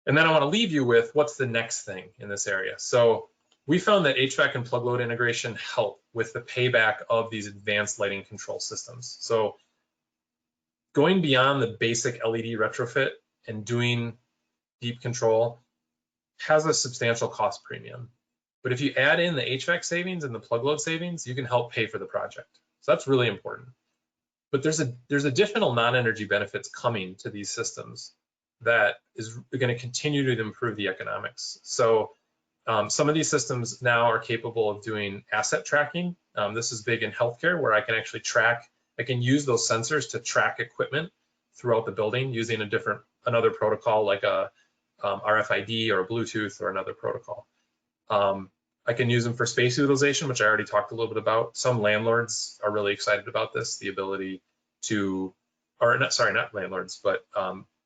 And then I want to leave you with what's the next thing in this area. So we found that HVAC and plug load integration help with the payback of these advanced lighting control systems. So going beyond the basic LED retrofit and doing deep control has a substantial cost premium. But if you add in the HVAC savings and the plug load savings, you can help pay for the project. So that's really important. But there's additional non-energy benefits coming to these systems that is going to continue to improve the economics. So some of these systems now are capable of doing asset tracking. This is big in healthcare, where I can actually track, I can use those sensors to track equipment throughout the building using another protocol like a RFID or a Bluetooth or another protocol. I can use them for space utilization, which I already talked a little bit about. Some landlords are really excited about this, the ability to, or not, sorry, not landlords, but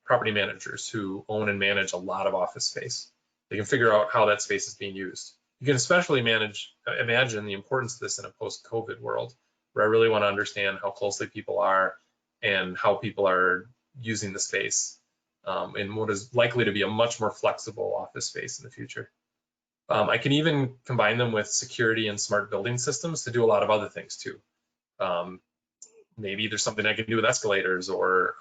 property managers who own and manage a lot of office space. They can figure out how that space is being used. You can especially imagine the importance of this in a post-COVID world, where I really want to understand how closely people are and how people are using the space in what is likely to be a much more flexible office space in the future. I can even combine them with security and smart building systems to do a lot of other things too. Maybe there's something I can do with escalators or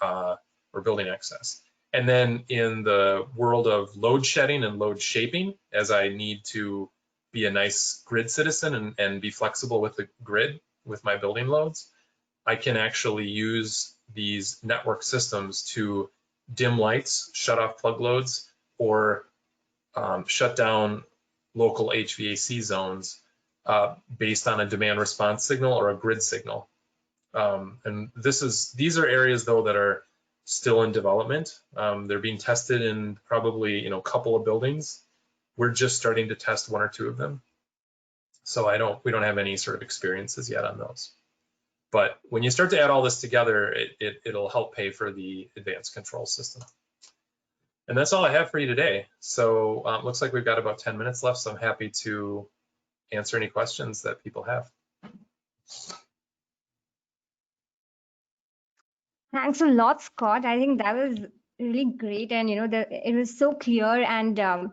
building access. And then in the world of load shedding and load shaping, as I need to be a nice grid citizen and be flexible with the grid with my building loads, I can actually use these network systems to dim lights, shut off plug loads, or shut down local HVAC zones based on a demand response signal or a grid signal. And these are areas though that are still in development. They're being tested in probably a couple of buildings. We're just starting to test 1 or 2 of them. So we don't have any sort of experiences yet on those. But when you start to add all this together, it'll help pay for the advanced control system. And that's all I have for you today. So looks like we've got about 10 minutes left, so I'm happy to answer any questions that people have. Thanks a lot, Scott. I think that was really great, and it was so clear, and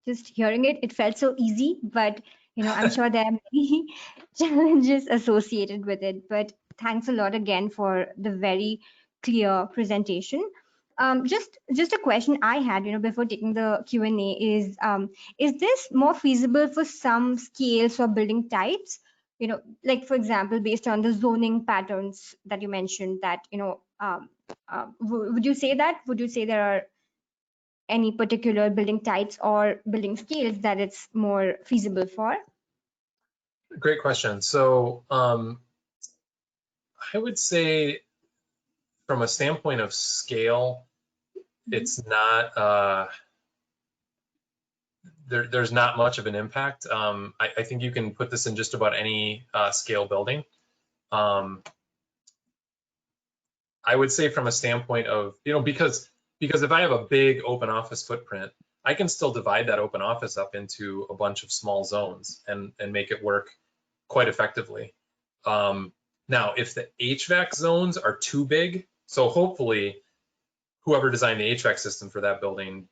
just hearing it felt so easy. But I'm sure there are many challenges associated with it. But thanks a lot again for the very clear presentation. Just a question I had, before taking the Q&A is this more feasible for some scales or building types? Like for example, based on the zoning patterns that you mentioned, that would you say that? Would you say there are any particular building types or building scales that it's more feasible for? Great question. So I would say from a standpoint of scale, it's not, there's not much of an impact. I think you can put this in just about any scale building. I would say from a standpoint of, because if I have a big open office footprint, I can still divide that open office up into a bunch of small zones and make it work quite effectively. Now, if the HVAC zones are too big, so hopefully whoever designed the HVAC system for that building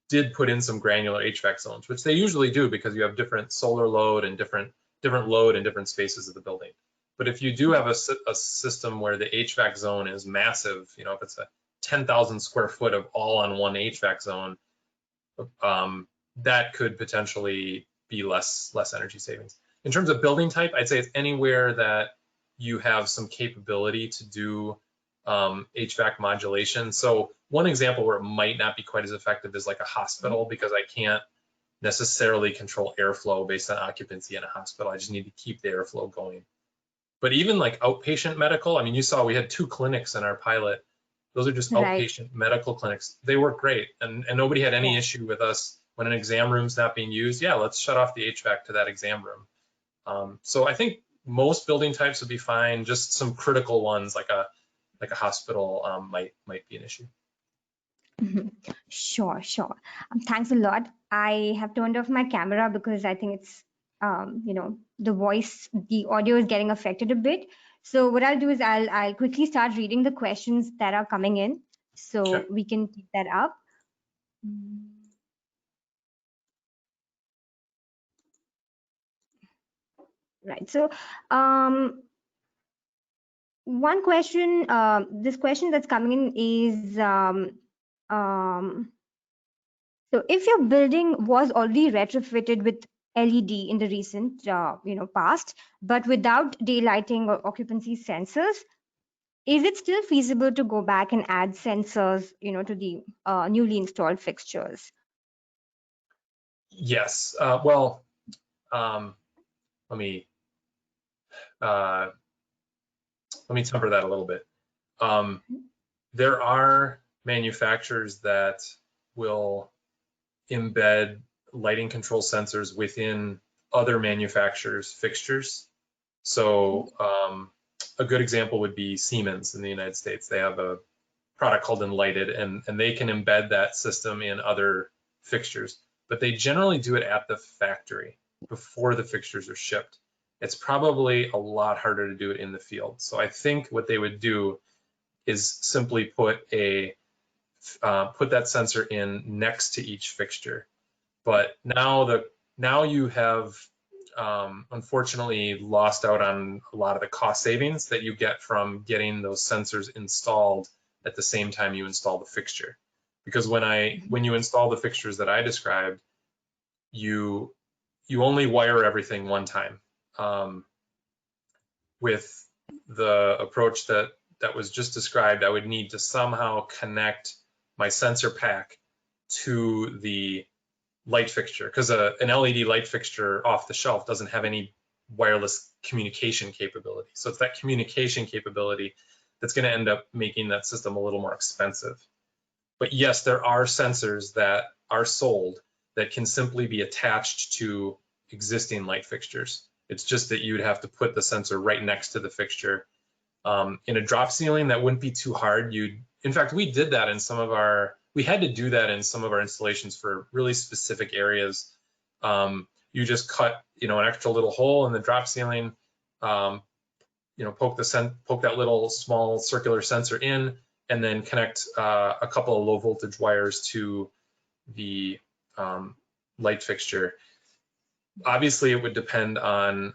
did put in some granular HVAC zones, which they usually do because you have different solar load and different load in different spaces of the building. But if you do have a system where the HVAC zone is massive, if it's a 10,000 square foot of all on one HVAC zone, that could potentially be less energy savings. In terms of building type, I'd say it's anywhere that you have some capability to do HVAC modulation. So one example where it might not be quite as effective is like a hospital, because I can't necessarily control airflow based on occupancy in a hospital. I just need to keep the airflow going. But even like outpatient medical, I mean, you saw we had 2 clinics in our pilot. Those are just outpatient medical clinics. They work great, and nobody had any issue with us when an exam room's not being used. Yeah, let's shut off the HVAC to that exam room. So I think most building types would be fine. Just some critical ones like a hospital might be an issue. Sure. Thanks a lot. I have turned off my camera because I think it's the audio is getting affected a bit. So what I'll do is I'll quickly start reading the questions that are coming in, so we can keep that up. Right. So one question, this question that's coming in is, so if your building was already retrofitted with LED in the recent past, but without daylighting or occupancy sensors, is it still feasible to go back and add sensors to the newly installed fixtures? Yes. Well, let me temper that a little bit. There are manufacturers that will embed lighting control sensors within other manufacturers' fixtures. So a good example would be Siemens in the United States. They have a product called Enlighted, and they can embed that system in other fixtures, but they generally do it at the factory before the fixtures are shipped. It's probably a lot harder to do it in the field. So I think what they would do is simply put that sensor in next to each fixture. But now you have unfortunately lost out on a lot of the cost savings that you get from getting those sensors installed at the same time you install the fixture. Because when you install the fixtures that I described, you only wire everything one time. With the approach that was just described, I would need to somehow connect my sensor pack to the light fixture, because an LED light fixture off the shelf doesn't have any wireless communication capability. So it's that communication capability that's going to end up making that system a little more expensive. But yes, there are sensors that are sold that can simply be attached to existing light fixtures. It's just that you'd have to put the sensor right next to the fixture. In a drop ceiling, that wouldn't be too hard. In fact, we did that in we had to do that in some of our installations for really specific areas. You just cut, an extra little hole in the drop ceiling, poke that little small circular sensor in, and then connect a couple of low voltage wires to the light fixture. Obviously, it would depend on,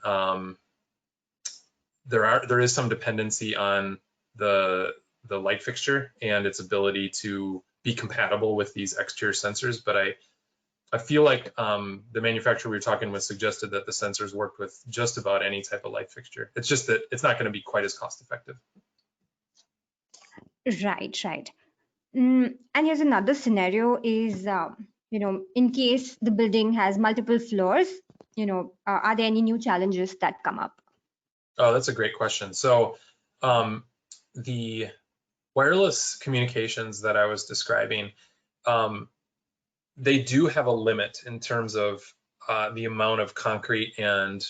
there is some dependency on the light fixture and its ability to be compatible with these exterior sensors, but I feel like the manufacturer we were talking with suggested that the sensors worked with just about any type of light fixture. It's just that it's not going to be quite as cost effective. Right. And here's another scenario is, in case the building has multiple floors, are there any new challenges that come up? Oh, that's a great question. So the wireless communications that I was describing, they do have a limit in terms of the amount of concrete and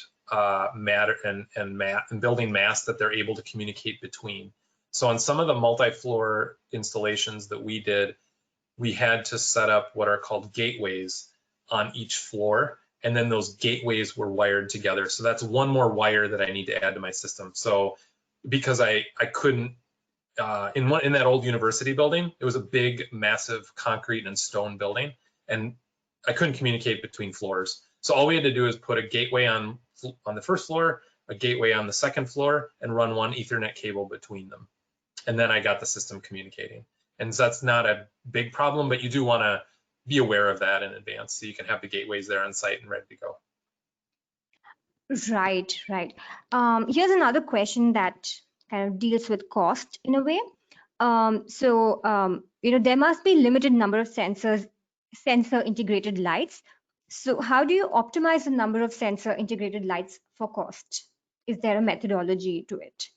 matter and building mass that they're able to communicate between. So on some of the multi-floor installations that we did, we had to set up what are called gateways on each floor, and then those gateways were wired together. So that's one more wire that I need to add to my system. So because I couldn't, in that old university building, it was a big, massive concrete and stone building, and I couldn't communicate between floors. So all we had to do is put a gateway on the first floor, a gateway on the second floor, and run one Ethernet cable between them. And then I got the system communicating. And so that's not a big problem, but you do want to be aware of that in advance so you can have the gateways there on site and ready to go. Right, right. Here's another question that kind of deals with cost in a way. There must be limited number of sensor integrated lights. So how do you optimize the number of sensor integrated lights for cost? Is there a methodology to it?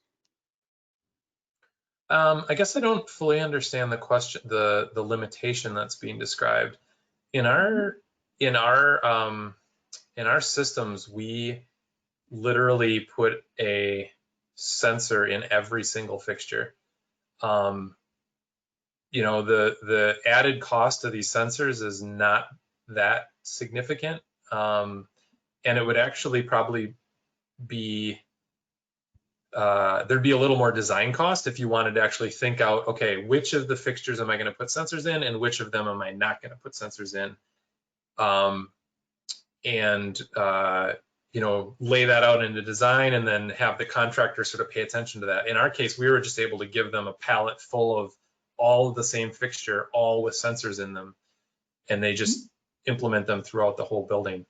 I guess I don't fully understand the question, the limitation that's being described. In our systems, we literally put a sensor in every single fixture. The added cost of these sensors is not that significant, and it would actually probably be there'd be a little more design cost if you wanted to actually think out, okay, which of the fixtures am I going to put sensors in, and which of them am I not going to put sensors in, lay that out into design, and then have the contractor sort of pay attention to that. In our case, we were just able to give them a pallet full of all of the same fixture, all with sensors in them, and they just implement them throughout the whole building.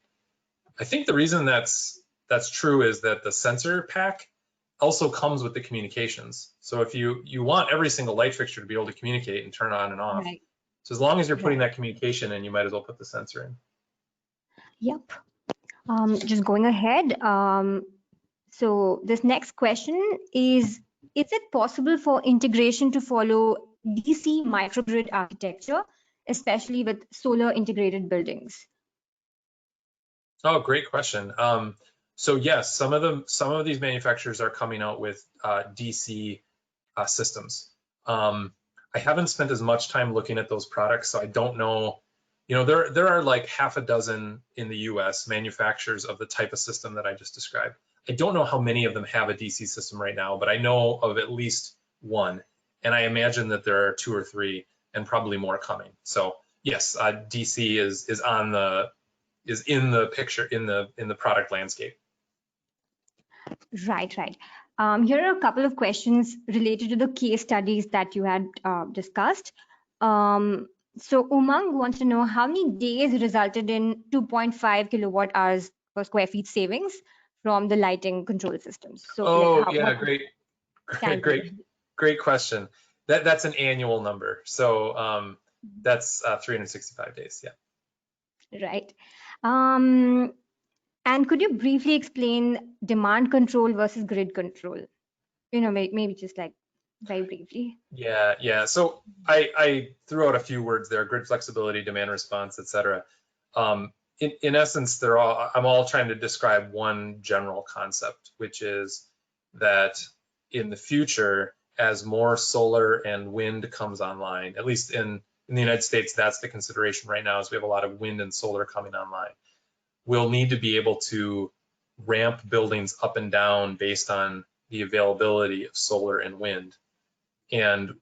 I think the reason that's true is that the sensor pack also comes with the communications. So if you want every single light fixture to be able to communicate and turn on and off, Right. so as long as you're putting that communication in, you might as well put the sensor in. Yep. Just going ahead. So this next question is it possible for integration to follow DC microgrid architecture, especially with solar integrated buildings? Oh, great question. So yes, some of these manufacturers are coming out with DC systems. I haven't spent as much time looking at those products, so I don't know. There are like half a dozen in the US manufacturers of the type of system that I just described. I don't know how many of them have a DC system right now, but I know of at least one, and I imagine that there are 2 or 3 and probably more coming. So yes, DC is in the picture, in the product landscape. Right. Here are a couple of questions related to the case studies that you had discussed. So Umang wants to know how many days resulted in 2.5 kilowatt hours per square feet savings from the lighting control systems. So great question. That's an annual number. So that's 365 days. Yeah. Right. And could you briefly explain demand control versus grid control? Maybe just like very briefly. Yeah. So I threw out a few words there: grid flexibility, demand response, etc. In essence, I'm all trying to describe one general concept, which is that in the future, as more solar and wind comes online, at least in the United States, that's the consideration right now, is we have a lot of wind and solar coming online. We'll need to be able to ramp buildings up and down based on the availability of solar and wind. And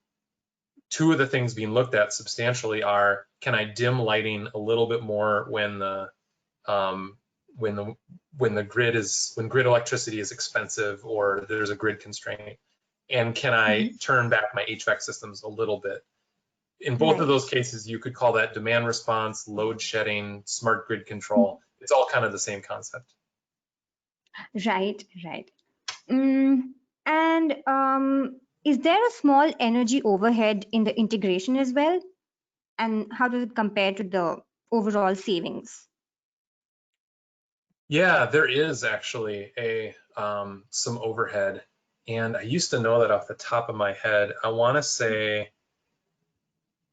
2 of the things being looked at substantially are, can I dim lighting a little bit more when grid electricity is expensive or there's a grid constraint? And can I turn back my HVAC systems a little bit? In both of those cases, you could call that demand response, load shedding, smart grid control. It's all kind of the same concept. Right. And is there a small energy overhead in the integration as well? And how does it compare to the overall savings? Yeah, there is actually some overhead. And I used to know that off the top of my head. I want to say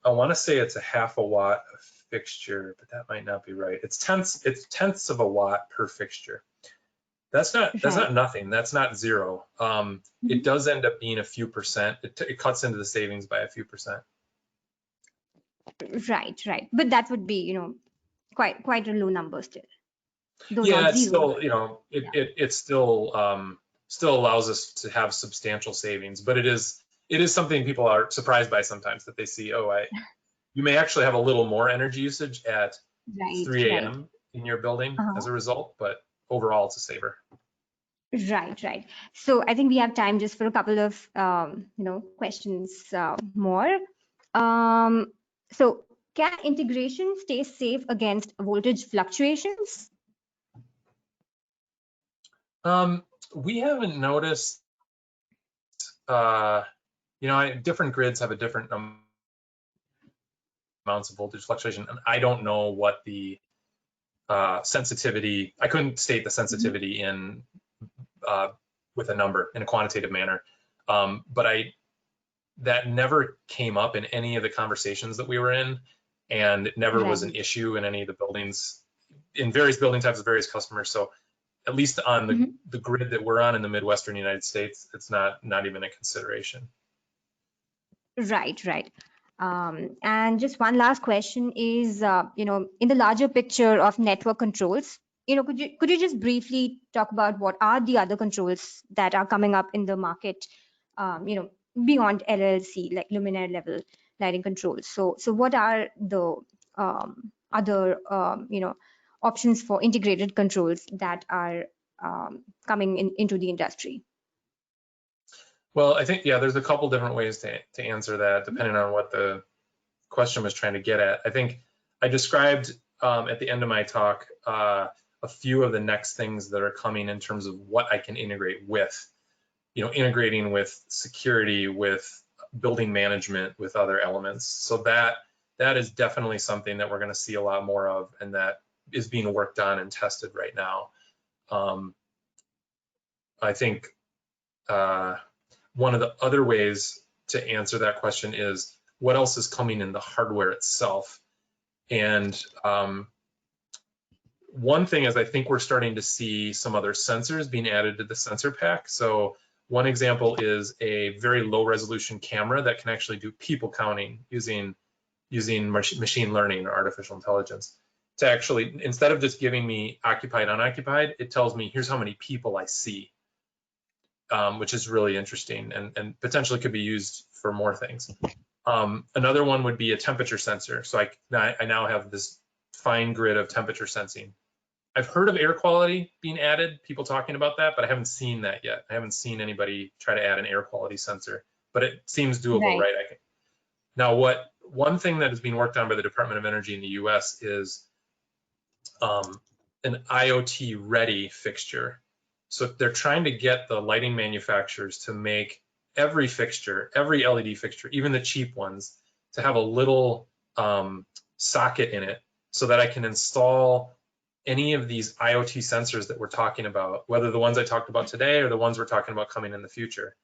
it's a half a watt a fixture, but that might not be right. It's tenths of a watt per fixture. That's not nothing. That's not zero. It does end up being a few percent. It cuts into the savings by a few percent. Right. But that would be, quite a low number still. Though Yeah, not it's zero. still, it still allows us to have substantial savings, but it is something people are surprised by sometimes, that they see, you may actually have a little more energy usage at 3 Right. a.m. in your building as Uh-huh. a result, but overall it's a saver. Right. So I think we have time just for a couple of, questions more. So can integration stay safe against voltage fluctuations? We haven't noticed, different grids have a different amounts of voltage fluctuation, and I don't know what the sensitivity, I couldn't state the sensitivity in with a number in a quantitative manner, but that never came up in any of the conversations that we were in, and it never was an Right. issue in any of the buildings, in various building types of various customers. So at least on the grid that we're on in the Midwestern United States, it's not even a consideration. Right. And just one last question is, in the larger picture of network controls, could you just briefly talk about what are the other controls that are coming up in the market, beyond LLC, like luminaire-level lighting controls? So what are the other, options for integrated controls that are coming into the industry? Well, I think, there's a couple different ways to answer that, depending on what the question was trying to get at. I think I described at the end of my talk a few of the next things that are coming in terms of what I can integrate with, integrating with security, with building management, with other elements. So that is definitely something that we're going to see a lot more of, and that is being worked on and tested right now. I think one of the other ways to answer that question is, what else is coming in the hardware itself? And one thing is, I think we're starting to see some other sensors being added to the sensor pack. So one example is a very low resolution camera that can actually do people counting using machine learning or artificial intelligence, to actually, instead of just giving me occupied, unoccupied, it tells me here's how many people I see, which is really interesting and potentially could be used for more things. Another one would be a temperature sensor. So I now have this fine grid of temperature sensing. I've heard of air quality being added, people talking about that, but I haven't seen that yet. I haven't seen anybody try to add an air quality sensor, but it seems doable, Right. right? Now, one thing that is being worked on by the Department of Energy in the US is an IoT ready fixture. So they're trying to get the lighting manufacturers to make every fixture, every LED fixture, even the cheap ones, to have a little socket in it, so that I can install any of these IoT sensors that we're talking about, whether the ones I talked about today or the ones we're talking about coming in the future,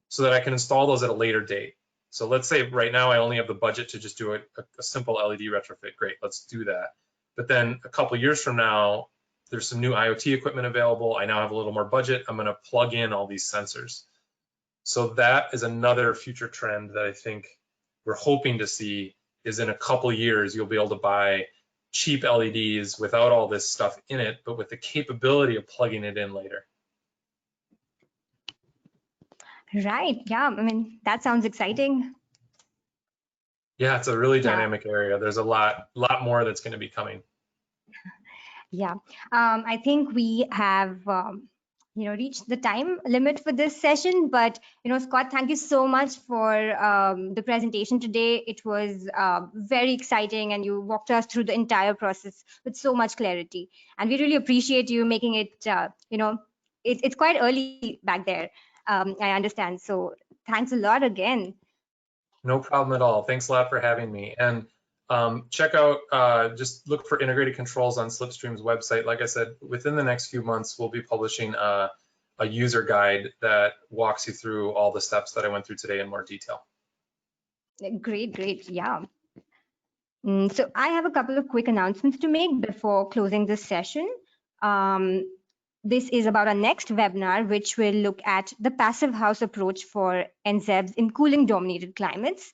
so that I can install those at a later date. So let's say right now I only have the budget to just do a simple LED retrofit. Great, let's do that. But then a couple years from now, there's some new IoT equipment available. I now have a little more budget. I'm going to plug in all these sensors. So that is another future trend that I think we're hoping to see, is in a couple years, you'll be able to buy cheap LEDs without all this stuff in it, but with the capability of plugging it in later. Right. Yeah. I mean, that sounds exciting. Yeah, it's a really Yeah. dynamic area. There's a lot more that's going to be coming. Yeah. I think we have, reached the time limit for this session. But, Scott, thank you so much for the presentation today. It was very exciting, and you walked us through the entire process with so much clarity. And we really appreciate you making it, it's quite early back there. I understand. So thanks a lot again. No problem at all. Thanks a lot for having me. And check out, just look for integrated controls on Slipstream's website. Like I said, within the next few months, we'll be publishing a a user guide that walks you through all the steps that I went through today in more detail. Great, great. Yeah. So I have a couple of quick announcements to make before closing this session. This is about our next webinar, which will look at the passive house approach for NZEBs in cooling dominated climates.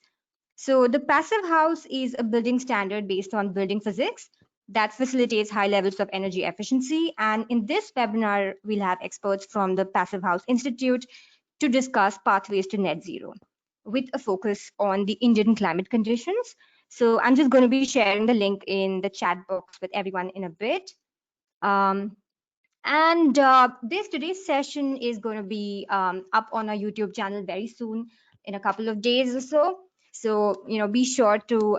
So the passive house is a building standard based on building physics that facilitates high levels of energy efficiency. And in this webinar, we'll have experts from the Passive House Institute to discuss pathways to net zero with a focus on the Indian climate conditions. So I'm just going to be sharing the link in the chat box with everyone in a bit. Today's session is going to be up on our YouTube channel very soon, in a couple of days or so. So, be sure to,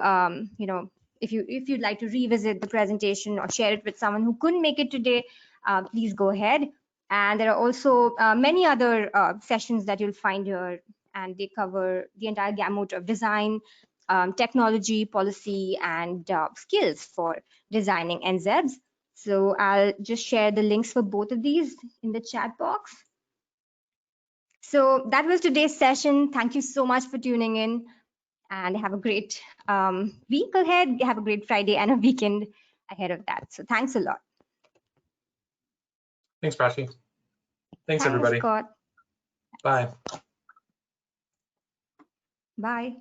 if you'd like to revisit the presentation or share it with someone who couldn't make it today, please go ahead. And there are also many other sessions that you'll find here, and they cover the entire gamut of design, technology, policy, and skills for designing NZEBs. So I'll just share the links for both of these in the chat box. So that was today's session. Thank you so much for tuning in, and have a great week ahead. Have a great Friday and a weekend ahead of that. So thanks a lot. Thanks, Prachi. Thanks, everybody. Scott. Bye. Bye.